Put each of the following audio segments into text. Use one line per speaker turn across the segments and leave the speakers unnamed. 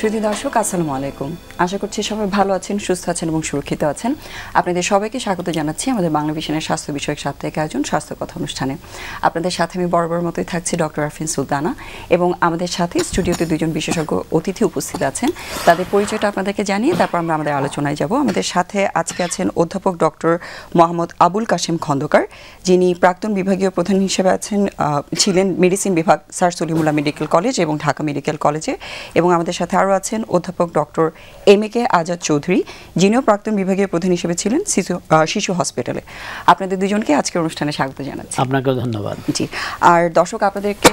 সুধী দর্শক আসসালামু আলাইকুম। আশা করছি সবাই ভালো আছেন, সুস্থ আছেন এবং সুরক্ষিত আছেন। আপনাদের সবাইকে স্বাগত জানাচ্ছি আমাদের বাংলা ভিশনের স্বাস্থ্য বিষয়ক সাপ্তাহিক আয়োজন স্বাস্থ্য কথা অনুষ্ঠানে। আপনাদের সাথে আমি বরাবর মতোই থাকছি ডক্টর আরফিন সুলতানা, এবং আমাদের সাথে স্টুডিওতে দুজন বিশেষজ্ঞ অতিথি উপস্থিত আছেন। তাদের পরিচয়টা আপনাদেরকে জানিয়ে তারপর আমরা আমাদের আলোচনায় যাব। আমাদের সাথে আজকে আছেন অধ্যাপক ডক্টর মোহাম্মদ আবুল কাশেম খন্দকার, যিনি প্রাক্তন বিভাগীয় প্রধান হিসেবে ছিলেন মেডিসিন বিভাগ স্যার সলিমুল্লাহ মেডিকেল কলেজ এবং ঢাকা মেডিকেল কলেজে। এবং আমাদের সাথে আরও আছেন অধ্যাপক ডক্টর এম.এ.কে আজাদ চৌধুরী, যিনিও প্রাক্তন বিভাগীয় প্রধান হিসেবে ছিলেন শিশু হসপিটালে। আপনাদের দুজনকে আজকের অনুষ্ঠানে স্বাগত জানাচ্ছি।
আপনাকেও ধন্যবাদ।
জি, আর দর্শক আপনাদেরকে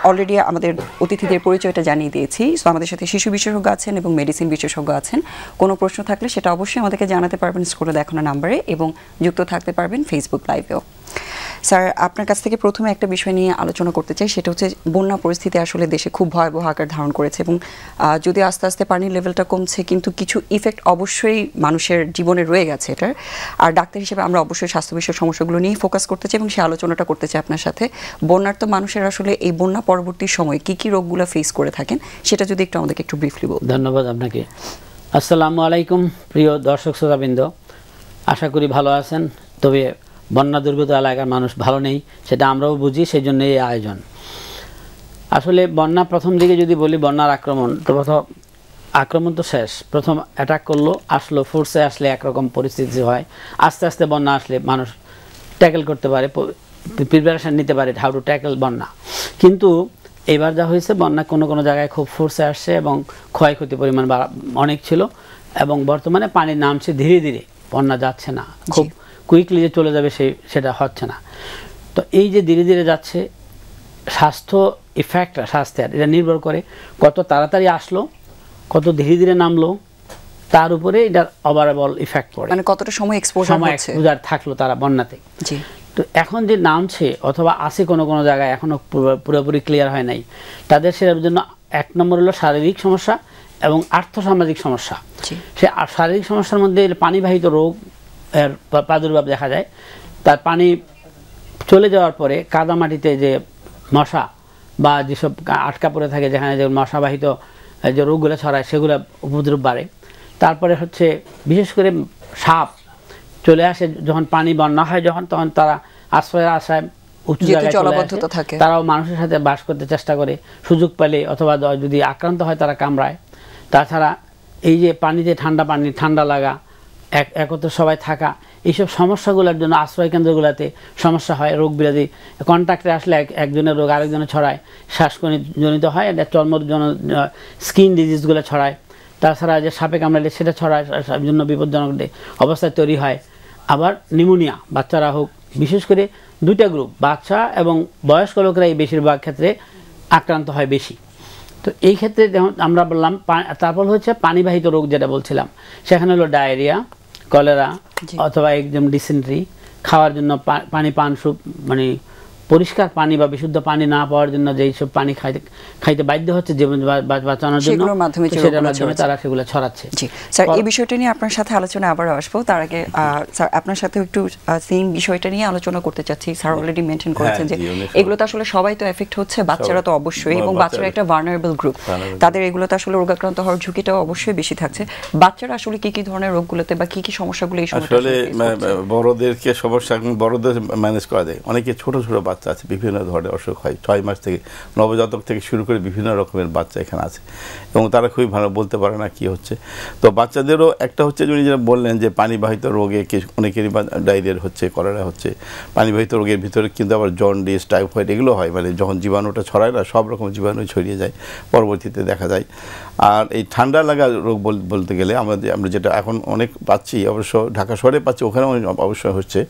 অলরেডি আমাদের অতিথিদের পরিচয়টা জানিয়ে দিয়েছি। সো আমাদের সাথে শিশু বিশেষজ্ঞ আছেন এবং মেডিসিন বিশেষজ্ঞ আছেন। কোনো প্রশ্ন থাকলে সেটা অবশ্যই আমাদেরকে জানাতে পারবেন স্ক্রিনে দেখানো নাম্বারে, এবং যুক্ত থাকতে পারবেন ফেসবুক লাইভেও। স্যার, আপনার কাছ থেকে প্রথমে একটা বিষয় নিয়ে আলোচনা করতে চাই, সেটা হচ্ছে বন্যা পরিস্থিতি আসলে দেশে খুব ভয়াবহ আকার ধারণ করেছে, এবং যদি আস্তে আস্তে পানির লেভেলটা কমছে, কিন্তু কিছু ইফেক্ট অবশ্যই মানুষের জীবনে রয়ে গেছে এটার। আর ডাক্তার হিসেবে আমরা অবশ্যই স্বাস্থ্য বিষয়ক সমস্যাগুলো নিয়ে ফোকাস করতে চাই এবং সেই আলোচনাটা করতে চাই আপনার সাথে। বন্যার তো মানুষের আসলে এই বন্যা পরবর্তী সময়ে কী কী রোগগুলো ফেস করে থাকেন সেটা যদি একটু আমাদেরকে একটু ব্রিফলি বলুন।
ধন্যবাদ আপনাকে। আসসালামু আলাইকুম প্রিয় দর্শক শ্রোতাবৃন্দ, আশা করি ভালো আছেন। তবে বন্যা দুর্গত এলাকার মানুষ ভালো নেই, সেটা আমরাও বুঝি, সেই জন্য এই আয়োজন। আসলে বন্যা প্রথম দিকে যদি বলি, বন্যার আক্রমণ তো আক্রমণ তো শেষ, প্রথম অ্যাটাক করলো, আসলো, ফোর্সে আসলে একরকম পরিস্থিতি হয়। আস্তে আস্তে বন্যা আসলে মানুষ ট্যাকেল করতে পারে, প্রিপারেশন নিতে পারে হাউ টু ট্যাকেল বন্যা। কিন্তু এবার যা হয়েছে, বন্যা কোনো কোনো জায়গায় খুব ফোর্সে আসছে এবং ক্ষয়ক্ষতি পরিমাণ অনেক ছিল, এবং বর্তমানে পানি নামছে ধীরে ধীরে, বন্যা যাচ্ছে না, খুব কুইকলি যে চলে যাবে সেটা হচ্ছে না। তো এই যে ধীরে ধীরে যাচ্ছে, স্বাস্থ্য ইফেক্টটা স্বাস্থ্যের এটা নির্ভর করে কত তাড়াতাড়ি আসলো, কত ধীরে ধীরে নামলো, তার উপরে এটার ওভারঅল ইফেক্ট পড়ে, মানে কতটা সময় এক্সপোজার থাকলো তারা বন্যাতে। তো এখন যে নামছে অথবা আসে কোনো কোনো জায়গায় এখনও পুরোপুরি ক্লিয়ার হয় নাই, তাদের সেটার জন্য এক নম্বর হলো শারীরিক সমস্যা এবং আর্থসামাজিক সমস্যা। সে শারীরিক সমস্যার মধ্যে পানিবাহিত রোগ এর প্রাদুর্ভাব দেখা যায়। তার পানি চলে যাওয়ার পরে কাদামাটিতে যে মশা বা যেসব আটকা পড়ে থাকে, যেখানে যে মশাবাহিত যে রোগগুলো ছড়ায়, সেগুলো উপদ্রব বাড়ে। তারপরে হচ্ছে বিশেষ করে সাপ চলে আসে যখন পানি বন্যা হয়, তখন তারা আশ্রয় উঁচু জায়গায় থাকে, তারাও মানুষের সাথে বাস করতে চেষ্টা করে, সুযোগ পেলে অথবা যদি আক্রান্ত হয় তারা কামড়ায়। তাছাড়া এই যে পানিতে ঠান্ডা লাগা, একত্রে সবাই থাকা, এইসব সমস্যাগুলোর জন্য আশ্রয় কেন্দ্রগুলোতে সমস্যা হয়। রোগ বিরোধী কন্ট্যাক্টে আসলে একজনের রোগ আরেকজনের ছড়ায়, শ্বাসজনিত হয়, এটা স্কিন ডিজিজগুলো ছড়ায়। তাছাড়া যে সাপে কামড়ালে সেটা ছড়ায়, জন্য বিপজ্জনক অবস্থায় তৈরি হয়। আবার নিউমোনিয়া, বাচ্চারা হোক, বিশেষ করে দুইটা গ্রুপ, বাচ্চা এবং বয়স্ক লোকেরা এই বেশিরভাগ ক্ষেত্রে আক্রান্ত হয় বেশি। তো এই ক্ষেত্রে যেমন আমরা বললাম, তারপর হচ্ছে পানিবাহিত রোগ যেটা বলছিলাম, সেখানে হলো ডায়রিয়া, কলেরা অথবা একদম ডিসেন্ট্রি। খাওয়ার জন্য পানি মানে পরিষ্কার পানি বা বিশুদ্ধ পানি না পাওয়ার জন্য যেই সব পানি খাইতে বাধ্য হচ্ছে জীবন বাঁচানোর জন্য, সেটার মাধ্যমে তারা সেগুলো ছড়াচ্ছে।
জি স্যার, এই বিষয়টা নিয়ে আপনার সাথে আলোচনা আবার আসবো। তার আগে স্যার আপনার সাথে একটু সেম বিষয়টা নিয়ে আলোচনা করতে চাচ্ছি। স্যার অলরেডি মেনশন করেছেন যে এগুলো তো আসলে সবাই তো এফেক্ট হচ্ছে, বাচ্চারা তো অবশ্যই, এবং বাচ্চারা একটা ভালনারেবল গ্রুপ, তাদের এগুলোতে আসলে রোগাক্রান্ত হওয়ার ঝুঁকিটাও অবশ্যই বেশি থাকছে। বাচ্চারা আসলে কি কি ধরনের রোগগুলোতে বা কি কি সমস্যাগুলো এই সময়
আসলে বড়দেরকে সমস্যা বড়দের ম্যানেজ করা যায়, অনেকে ছোট ছোট বাচ্চা আছে, বিভিন্ন ধরনের অসুখ হয়, 6 মাস থেকে নবজাতক থেকে শুরু করে বিভিন্ন রকমের বাচ্চা এখানে আছে, এবং তারা খুবই ভালো বলতে পারে না কি হচ্ছে। তো বাচ্চাদেরও একটা হচ্ছে, উনি যেটা বললেন যে পানিবাহিত রোগে অনেকেরই ডায়রিয়া হচ্ছে, কলেরা হচ্ছে। পানিবাহিত রোগের ভিতরে কিন্তু আবার জন্ডিস, টাইফয়েড এগুলো হয়, মানে যখন জীবাণুটা ছড়ায় না, সব রকম জীবাণু ছড়িয়ে যায়, পরবর্তীতে দেখা যায়। আর এই ঠান্ডা লাগা রোগ বলতে গেলে আমরা যেটা এখন অনেক পাচ্ছি, অবশ্য ঢাকা শহরে পাচ্ছি, ওখানেও অবশ্যই হচ্ছে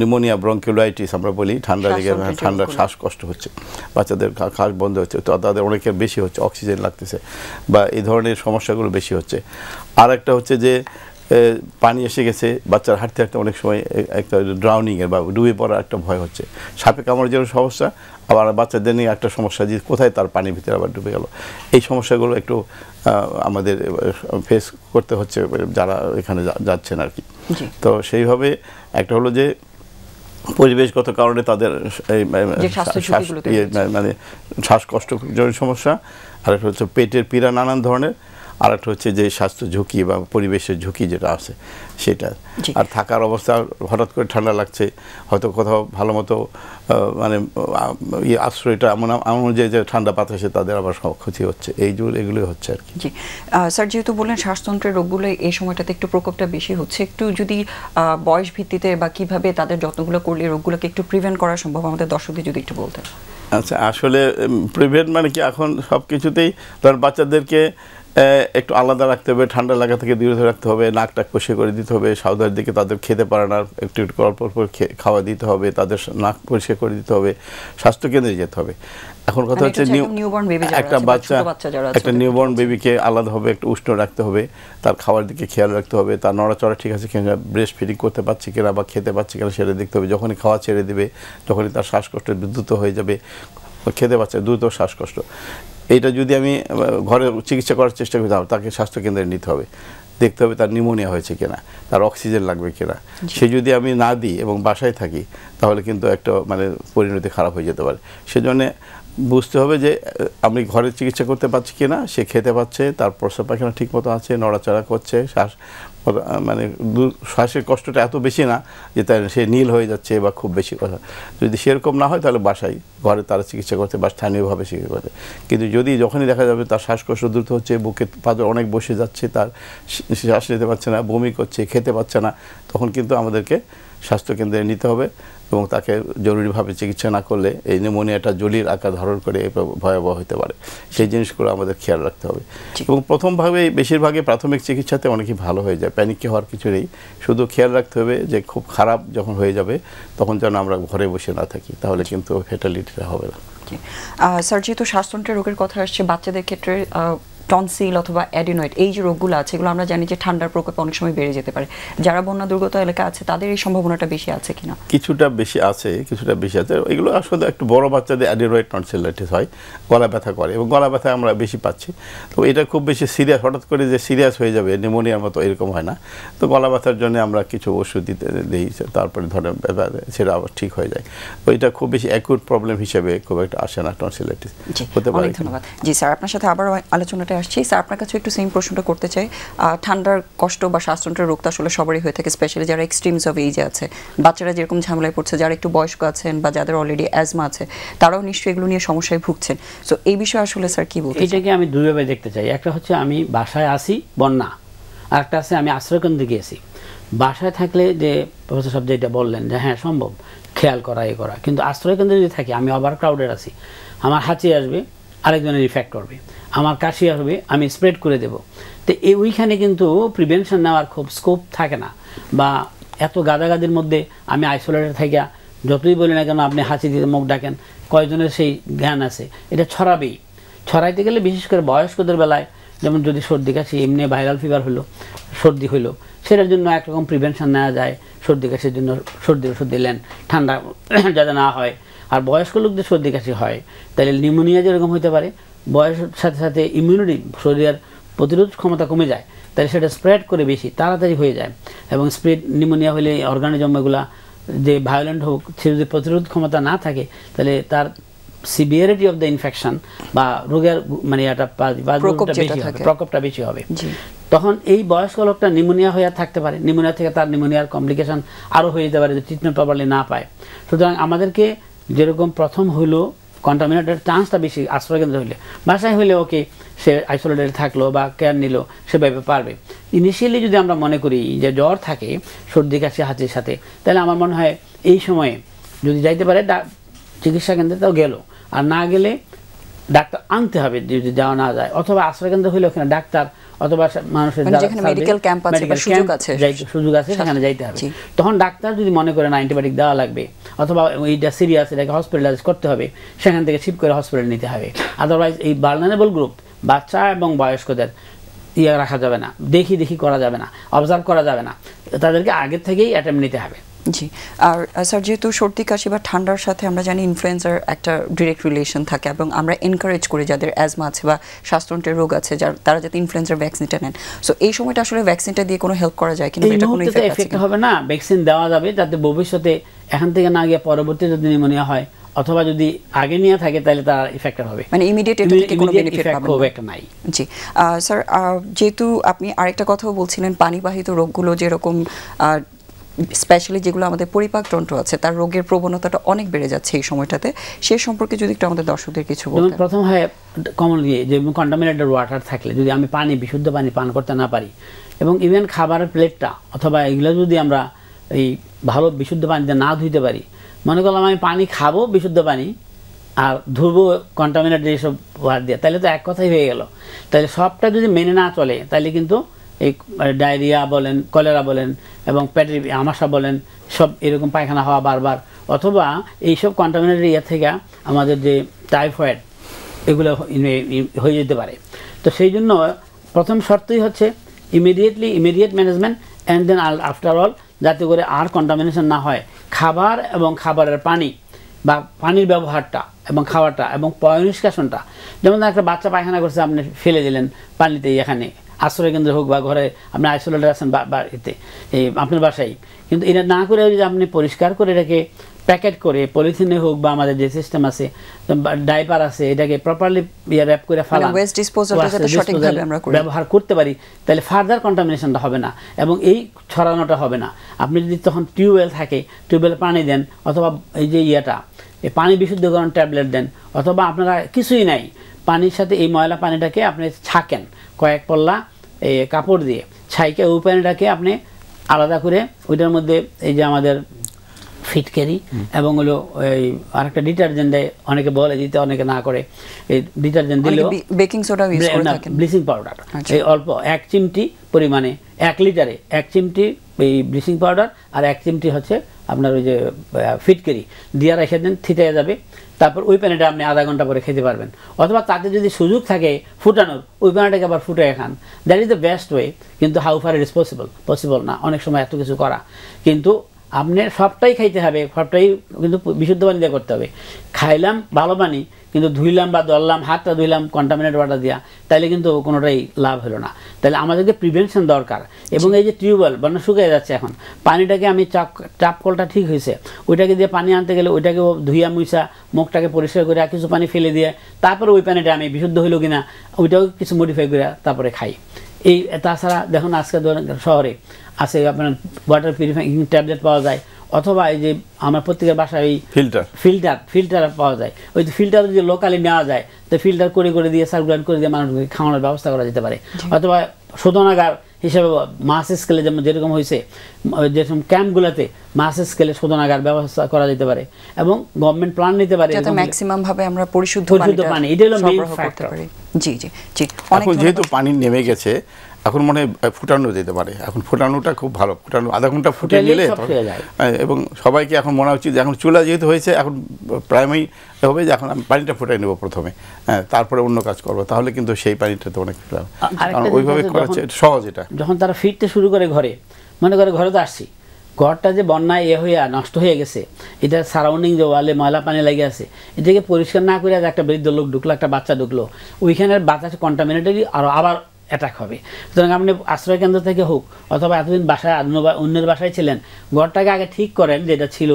নিউমোনিয়া, ব্রঙ্কিওলাইটিস আমরা বলি, ঠান্ডা লেগে ঠান্ডা শ্বাসকষ্ট হচ্ছে, বাচ্চাদের শ্বাস বন্ধ হচ্ছে, তো তাদের অনেকের বেশি হচ্ছে, অক্সিজেন লাগতেছে, বা এই ধরনের সমস্যাগুলো বেশি হচ্ছে। আর একটা হচ্ছে যে পানি এসে গেছে, বাচ্চার হাঁটতে হাঁটতে অনেক সময় একটা ড্রাউনিংয়ের বা ডুবে পড়ার একটা ভয় হচ্ছে। সাপে কামড়ের জন্য সমস্যা, আবার বাচ্চাদের নিয়ে একটা সমস্যা যে কোথায় তার পানির ভিতরে আবার ডুবে গেল। এই সমস্যাগুলো একটু আমাদের ফেস করতে হচ্ছে যারা এখানে যাচ্ছেন আর কি। তো সেইভাবে একটা হলো যে পরিবেশগত কারণে তাদের মানে শ্বাসকষ্ট সমস্যা, আর একটা হচ্ছে পেটের পীড়া নানান ধরনের, আর একটা হচ্ছে যে স্বাস্থ্য ঝুঁকি বা পরিবেশের ঝুঁকি যেটা আছে সেটা। আর থাকার অবস্থা, হঠাৎ করে ঠান্ডা লাগছে, হয়তো কোথাও ভালো মতো মানে আশ্রয়টা এমন অনুযায়ী যে ঠান্ডা বাতাসে তাদের আবার ক্ষতি হচ্ছে, এগুলোই হচ্ছে আর কি।
জি স্যার, যেহেতু বললেন শ্বাসতন্ত্রের রোগগুলো এই সময়টাতে একটু প্রকোপটা বেশি হচ্ছে, একটু যদি বয়স ভিত্তিতে বা কিভাবে তাদের যত্নগুলো করলে রোগগুলোকে একটু প্রিভেন্ট করা সম্ভব আমাদের দর্শকদের যদি একটু বলতেন।
আচ্ছা, আসলে প্রিভেন্ট মানে কি, এখন সব কিছুতেই ধর বাচ্চাদেরকে একটু আলাদা রাখতে হবে, ঠান্ডা লাগা থেকে দূরে রাখতে হবে, নাকটা কষে করে দিতে হবে, সাউদার দিকে তাদের খেতে পারে না, একটু একটু অল্প অল্প খাওয়া দিতে হবে, তাদের নাক পরিষ্কার করে দিতে হবে, স্বাস্থ্যকেন্দ্রে যেতে হবে। এখন কথা হচ্ছে একটা নিউবর্ন বেবিকে আলাদাভাবে একটু উষ্ণ রাখতে হবে, তার খাওয়ার দিকে খেয়াল রাখতে হবে, তার নড়াচড়া ঠিক আছে কিনা, ব্রেস্ট ফিডিং করতে পারছে কিনা বা খেতে পারছে কিনা সেটা দেখতে হবে। যখনই খাওয়া ছেড়ে দেবে, যখনই তার শ্বাসকষ্ট দ্রুত হয়ে যাবে, খেতে পারছে দ্রুত শ্বাসকষ্ট, এইটা যদি আমি ঘরে চিকিৎসা করার চেষ্টা করি, তাকে স্বাস্থ্যকেন্দ্রে নিতে হবে, দেখতে হবে তার নিউমোনিয়া হয়েছে কিনা, তার অক্সিজেন লাগবে কিনা। সে যদি আমি না দিই এবং বাসায় থাকি তাহলে কিন্তু একটা মানে পরিণতি খারাপ হয়ে যেতে পারে। সেজন্য বুঝতে হবে যে আমি ঘরে চিকিৎসা করতে পারছি কিনা, সে খেতে পাচ্ছে, তার প্রস্রাব পায়খানা ঠিক মতো আছে, নড়াচড়া করছে, মানে শ্বাসের কষ্টটা এত বেশি না যে তার সে নীল হয়ে যাচ্ছে বা খুব বেশি কথা। যদি সেরকম না হয় তাহলে বাসায় ঘরে তারা চিকিৎসা করতে বা স্থানীয়ভাবে চিকিৎসা করতে। কিন্তু যখনই দেখা যাবে তার শ্বাসকষ্ট দ্রুত হচ্ছে, বুকে পাথর অনেক বসে যাচ্ছে, তার শ্বাস নিতে পারছে না, বমি করছে, খেতে পারছে না, তখন কিন্তু আমাদেরকে স্বাস্থ্যকেন্দ্রে নিতে হবে এবং তাকে জরুরিভাবে চিকিৎসা না করলে এই নিউমোনিয়াটা জলির আকার ধারণ করে ভয়াবহ হতে পারে। সেই জিনিসগুলো আমাদের খেয়াল রাখতে হবে। এবং বেশিরভাগই প্রাথমিক চিকিৎসাতে অনেকই ভালো হয়ে যায়, প্যানিক হওয়ার কিছু নেই। শুধু খেয়াল রাখতে হবে যে খুব খারাপ যখন হয়ে যাবে তখন যেন আমরা ঘরে বসে না থাকি, তাহলে কিন্তু ফ্যাটালিটিটা হবে না।
স্যার, যেহেতু শ্বাসতন্ত্রের রোগের কথা আসছে, বাচ্চাদের ক্ষেত্রে টনসিল অথবা অ্যাডিনয়েড এই যে রোগগুলো আছে এগুলো আমরা জানি যে ঠান্ডার প্রকোপ অনেক সময় বেড়ে যেতে পারে। যারা বন্যা দুর্গত এলাকা আছে তাদের এই সম্ভাবনাটা বেশি আছে কিনা?
কিছুটা বেশি আছে। এগুলো আসলে একটু বড় বাচ্চাদের অ্যাডিনয়েড টনসিলাইটিস হয়, গলা ব্যথা করে এবং গলা ব্যথা আমরা বেশি পাচ্ছি। তো এটা খুব বেশি সিরিয়াস, হঠাৎ করে যে সিরিয়াস হয়ে যাবে নিউমোনিয়ার মতো এরকম হয় না। তো গলা ব্যথার জন্য আমরা কিছু ওষুধ দিই, তারপরে ধরেন সেটা আবার ঠিক হয়ে যায়। তো এটা খুব বেশি অ্যাকুট প্রবলেম হিসেবে খুব একটা আসে না টনসিলাইটিস হতে পারে।
ধন্যবাদ। জি স্যার, আপনার সাথে আবার আলোচনাটা আসছি। স্যার, আপনার কাছে একটু সেম প্রশ্নটা করতে চাই। ঠান্ডার কষ্ট বা শ্বাসতন্ত্রের রোগ তো আসলে সবারই হয়ে থাকে, স্পেশালি যারা এক্সট্রিমস অফ এজে আছে, বাচ্চারা যেরকম ঝামেলায় পড়ছে, যারা একটু বয়স্ক আছেন বা যাদের অলরেডি অ্যাজমা আছে, তারাও নিশ্চয়ই এগুলো নিয়ে সমস্যায় ভুগছেন। সো এই বিষয়ে আসলে স্যার কি বলতে?
এটাকে আমি দুইভাবে দেখতে চাই। একটা হচ্ছে আমি বাসায় আসি বন্যা, আর একটা আছে আমি আশ্রয়কেন্দ্রে গিয়েছি। বাসায় থাকলে যে প্রফেসর সাহেব যেটা বললেন যে হ্যাঁ সম্ভব খেয়াল করা করা, কিন্তু আশ্রয়কেন্দ্রে যদি থাকি আমি ওভার ক্রাউডেড আছি, আমার হাঁচি আসবে, আরেকজনের ইফেক্ট করবে, আমার কাশি আসবে, আমি স্প্রেড করে দেব। তো ওইখানে কিন্তু প্রিভেনশন নেওয়ার খুব স্কোপ থাকে না, বা এত গাদাগাদির মধ্যে আমি আইসোলেটেড থাকি, যতই বলি না কেন আপনি হাঁচি দিয়ে মুখ ডাকেন, কয়জনের সেই জ্ঞান আছে, এটা ছড়াবেই। ছড়াইতে গেলে বিশেষ করে বয়স্কদের বেলায়, যেমন যদি সর্দি কাশি এমনি ভাইরাল ফিভার হলো, সর্দি হইলো, সেটার জন্য একরকম প্রিভেনশন নেওয়া যায়। সর্দি কাশির জন্য সর্দির ওষুধ দিলেন, ঠান্ডা যাতে না হয়। আর বয়স্ক লোকদের সর্দি কাশি হয় তাহলে নিউমোনিয়া যেরকম হতে পারে, বয়সের সাথে সাথে ইমিউনিটি, শরীরের প্রতিরোধ ক্ষমতা কমে যায়, তাহলে সেটা স্প্রেড করে বেশি তাড়াতাড়ি হয়ে যায়। এবং স্প্রেড নিউমোনিয়া হলে অর্গানিজম এগুলা যে ভায়োলেন্ট হোক, সে যদি প্রতিরোধ ক্ষমতা না থাকে তাহলে তার সিভিয়ারিটি অফ দ্য ইনফেকশন বা রোগের মানে একটা প্রকোপটা বেশি হবে। তখন এই বয়স্ক লোকটা নিউমোনিয়া হয়ে থাকতে পারে, নিউমোনিয়া থেকে তার নিউমোনিয়ার কমপ্লিকেশন আরও হয়ে যেতে পারে যদি ট্রিটমেন্ট প্রপারলি না পায়। সুতরাং আমাদেরকে যেরকম প্রথম হইলো কন্টামিনেটের চান্সটা বেশি আশ্রয়কেন্দ্র হইলে, বাসায় হইলে ওকে সে আইসোলেটেড থাকলো বা কেয়ার নিল, সেভাবে পারবে। ইনিশিয়ালি যদি আমরা মনে করি যে জ্বর থাকে, সর্দি কাশি হাঁচির সাথে, তাহলে আমার মনে হয় এই সময়ে যদি যাইতে পারে চিকিৎসা কেন্দ্রে, তাও গেল, আর না গেলে ডাক্তার আনতে হবে যদি যাওয়া না যায়, অথবা আশ্রয়কেন্দ্র হইলে ওখানে ডাক্তার অথবা মানুষের সুযোগ আছে সেখানে যাইতে হবে। তখন ডাক্তার যদি মনে করেন অ্যান্টিবায়োটিক দেওয়া লাগবে অথবা এইটা সিরিয়াস, এটাকে হসপিটালাইজ করতে হবে, সেখান থেকে শিফট করে হসপিটালে নিতে হবে। আদারওয়াইজ এই ভালনারেবল গ্রুপ বাচ্চা এবং বয়স্কদের রাখা যাবে না, দেখি করা যাবে না, অবজার্ভ করা যাবে না, তাদেরকে আগে থেকেই অ্যাটেম্প নিতে হবে।
জি। আর স্যার, যেহেতু সর্দি কাশি বা ঠান্ডার সাথে আমরা জানি ইনফ্লুয়েঞ্জার একটা ডিরেক্ট রিলেশন থাকে, এবং আমরা এনকারেজ করি যাদের অ্যাজমা আছে বা শ্বাসতন্ত্রের রোগ আছে তারা যাতে ইনফ্লুয়েঞ্জার ভ্যাকসিনটা নেন। সো এই সময়টা আসলে ভ্যাকসিনটা দিয়ে কোনো হেল্প করা যায় কিনা,
এই
এটা কোনো
মুহূর্তে এফেক্ট হবে না, ভ্যাকসিন দেওয়া যাবে যাতে ভবিষ্যতে এখান থেকে না গিয়ে পরবর্তীতে যদি নিউমোনিয়া হয় অথবা যদি আগে নিয়ে থাকে তাহলে তার ইফেক্ট হবে,
মানে ইমিডিয়েট এটা থেকে কোনো বেনিফিট পাবেন
খুব একটা নাই।
জি স্যার, যেহেতু আপনি আরেকটা কথাও বলছিলেন, পানিবাহিত রোগগুলো যেরকম স্পেশালি যেগুলো আমাদের পরিপাক তন্ত্র আছে তার রোগের প্রবণতাটা অনেক বেড়ে যাচ্ছে এই সময়টাতে, সে সম্পর্কে যদি একটু আমাদের দর্শকদের কিছু বলতেন।
প্রথম হয় কমনলি যে কন্টামিনেটেড ওয়াটার থাকলে, যদি আমি বিশুদ্ধ পানি পান করতে না পারি, এবং ইভেন খাবারের প্লেটটা অথবা এগুলো যদি আমরা এই ভালো বিশুদ্ধ পানিতে না ধুইতে পারি, মনে করলাম আমি পানি খাবো বিশুদ্ধ পানি আর ধুবো কন্টামিনেটেড এইসব ওয়াটার দিয়ে, তাহলে তো এক কথাই হয়ে গেল। তাহলে সবটা যদি মেনে না চলে তাহলে কিন্তু এই ডায়রিয়া বলেন, কলেরা বলেন এবং পেটের আমাশা বলেন, সব এরকম পায়খানা হওয়া বারবার, অথবা এইসব কন্টামিনেটেড ইয়ে থেকে আমাদের যে টাইফয়েড এগুলো হয়ে যেতে পারে। তো সেই জন্য প্রথম শর্তই হচ্ছে immediate management and then after all, যাতে করে আর কন্টামিনেশন না হয়। খাবার এবং খাবারের পানি বা পানির ব্যবহারটা এবং খাওয়াটা এবং পয়ঃনিষ্কাশনটা, যেমন একটা বাচ্চা পায়খানা করছে, আপনি ফেলে দিলেন পানিতে, এখানে আশ্রয় কেন্দ্রে হোক বা ঘরে আপনি আইসোলেটেড আছেন বাড়িতে, এই আপনার বাসায়, কিন্তু এটা না করে যদি আপনি পরিষ্কার করে এটাকে প্যাকেট করে পলিথিনে হোক বা আমাদের যে সিস্টেম আছে, ডাইপার আছে, এটাকে প্রপারলি র্যাপ করে ফেলা,
ওয়েস্ট ডিসপোজালটা যাতে সঠিকভাবে আমরা
ব্যবহার করতে পারি, তাহলে ফার্দার কন্টামিনেশনটা হবে না এবং এই ছড়ানোটা হবে না। আপনি যদি তখন টিউবওয়েল থাকে, টিউবওয়েলে পানি দেন, অথবা এই যে এই পানি বিশুদ্ধকরণ ট্যাবলেট দেন, অথবা আপনারা কিছুই নাই, পানির সাথে এই ময়লা পানিটাকে আপনি ছাকেন কয়েক পল্লা কাপড় দিয়ে, ছাইকে ওই পানিটাকে আপনি আলাদা করে ওইটার মধ্যে এই যে আমাদের ফিটকারি এবং হলো ওই আরেকটা ডিটারজেন্ট দেয়, অনেকে বলে দিতে, অনেকে না করে। এই ডিটারজেন্ট দিলেও
বেকিং সোডা ইউজ করে থাকেন,
ব্লিচিং পাউডার, এই অল্প 1 চিমটি পরিমাণে 1 লিটারে 1 চিমটি এই ব্লিচিং পাউডার আর 1 চিমটি হচ্ছে আপনার ওই যে ফিটকারি দিয়ে রেখে দেন, থিতে যাবে। তারপর ওই পানিটা আপনি আধা ঘন্টা পরে খেতে পারবেন, অথবা তাতে যদি সুযোগ থাকে ফুটানোর, ওই পানিটাকে আবার ফুটিয়ে খান। That is the best way. কিন্তু how far it is possible না অনেক সময় এত কিছু করা, কিন্তু আপনি সবটাই খাইতে হবে, সবটাই কিন্তু বিশুদ্ধ পানি দিয়ে করতে হবে। খাইলাম ভালো পানি, কিন্তু ধুইলাম বা দললাম, হাতটা ধুইলাম কন্টামিনেট ওয়াটার দিয়া, তাইলে কিন্তু কোনোটাই লাভ হলো না। তাহলে আমাদেরকে প্রিভেনশন দরকার। এবং এই যে টিউবওয়েল বন্যা শুকিয়ে যাচ্ছে এখন, পানিটাকে আমি চাপ কলটা ঠিক হয়েছে, ওইটাকে দিয়ে পানি আনতে গেলে ওইটাকে ধুইয়া মুইসা মুখটাকে পরিষ্কার করে কিছু পানি ফেলে দিয়ে তারপরে ওই পানিটা আমি বিশুদ্ধ হইল কিনা ওইটাও কিছু মডিফাই করে তারপরে খাই। এই তাছাড়া দেখুন আজকে শহরে আছে আপনার ওয়াটার পিউরিফাইং ট্যাবলেট পাওয়া যায়, অথবা এই যে আমার প্রত্যেকের বাসায় ওই ফিল্টার পাওয়া যায়। ওই ফিল্টার যদি লোকালি নেওয়া যায়, তো ফিল্টার করে দিয়ে সার্কুলেট করে দিয়ে মানুষকে খাওয়ানোর ব্যবস্থা করা যেতে পারে। অথবা শোধনাগার হিসেবে মাস স্কেলে যেমন যেরকম হয়েছে, যেরকম ক্যাম্পগুলোতে মাস স্কেলে শোধনাগার ব্যবস্থা করা যেতে পারে, এবং গভর্নমেন্ট প্ল্যান নিতে পারে
যাতে ম্যাক্সিমাম ভাবে আমরা পরিশুদ্ধ
পানি, এটা হলো মেইন ফ্যাক্টর।
জি জি জি।
এখন যেহেতু পানি নেমে গেছে, এখন মনে হয় ফুটানো যেতে পারে। এখন ফুটানোটা খুব ভালো, ফুটানো আধা ঘন্টা ফুটিয়ে নিলে, এবং সবাইকে এখন মনে হচ্ছে যে এখন চুলা যেহেতু হয়েছে, এখন প্রায়ই হবে যে এখন আমি পানিটা ফুটাই নেবো প্রথমে, তারপরে অন্য কাজ করবো, তাহলে কিন্তু সেই পানিটা তো অনেক ওইভাবে করেছে সহজ। এটা যখন
তারা ফিরতে শুরু করে ঘরে, মনে করে ঘরে তো আসছি, ঘরটা যে বন্যায় হইয়া নষ্ট হয়ে গেছে, এটা সারাউন্ডিং যে ওয়ালে ময়লা পানি লেগে আছে, এটাকে পরিষ্কার না করে একটা বৃদ্ধ লোক ঢুকলো, একটা বাচ্চা ঢুকলো, ওইখানের বাচ্চা কন্টামিনেটেডই আবার অ্যাটাক হবে। সুতরাং আপনি আশ্রয় কেন্দ্র থেকে হোক অথবা এতদিন বাসায় অন্যের বাসায় ছিলেন, ঘরটাকে আগে ঠিক করেন, যেটা ছিল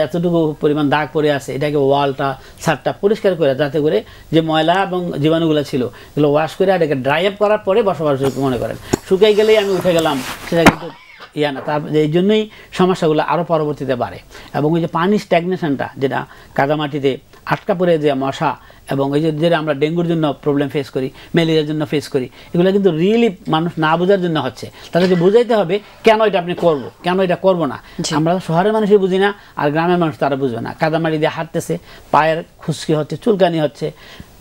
এতটুকু পরিমাণ দাগ পড়ে আছে, এটাকে ওয়ালটা ছাদটা পরিষ্কার করে, যাতে করে যে ময়লা এবং জীবাণুগুলো ছিল এগুলো ওয়াশ করে এটাকে ড্রাই আপ করার পরে বসবাস মনে করেন। শুকিয়ে গেলেই আমি উঠে গেলাম, সেটা কিন্তু না। তার এই জন্যই সমস্যাগুলো আরও পরবর্তীতে বাড়ে। এবং ওই যে পানি স্ট্যাগনেশনটা, যেটা কাদামাটিতে আটকা পড়ে যে মশা, এবং এই যে আমরা ডেঙ্গুর জন্য প্রবলেম ফেস করি, ম্যালেরিয়ার জন্য ফেস করি, এগুলো কিন্তু রিয়েলি মানুষ না বোঝার জন্য হচ্ছে। তাদেরকে বুঝাইতে হবে কেন এটা আপনি করবো, কেন এটা করবো না। আমরা শহরের মানুষই বুঝি না, আর গ্রামের মানুষ তারা বুঝবে না। কাদামাটি দিয়ে হাঁটতেছে, পায়ের খুশকি হচ্ছে, চুলকানি হচ্ছে,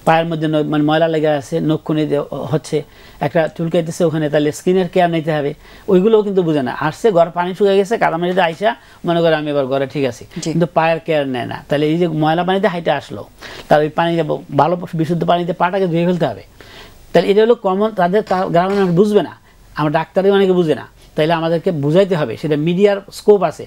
পায়ের মধ্যে মানে ময়লা লেগে আছে, নখখুনি হচ্ছে, একটা চুলকাইতেছে ওখানে, তাহলে স্কিনের কেয়ার নিতে হবে, ওইগুলোও কিন্তু বুঝে না। আসছে ঘর পানি শুকিয়ে গেছে, কাদামাটিতে আইসা মনে করে আমি এবার ঘরে ঠিক আছি, কিন্তু পায়ের কেয়ার নেয় না। তাহলে এই যে ময়লা পানিতে হাইটে আসলো, তার ওই পানি ভালো বিশুদ্ধ পানিতে পাটাকে ধুয়ে ফেলতে হবে। তাহলে এটা হলো কমন, তাদের গ্রামের মানুষ বুঝবে না, আমার ডাক্তারই অনেকে বুঝে না। তাইলে আমাদেরকে বুঝাইতে হবে, সেটা মিডিয়ার স্কোপ আছে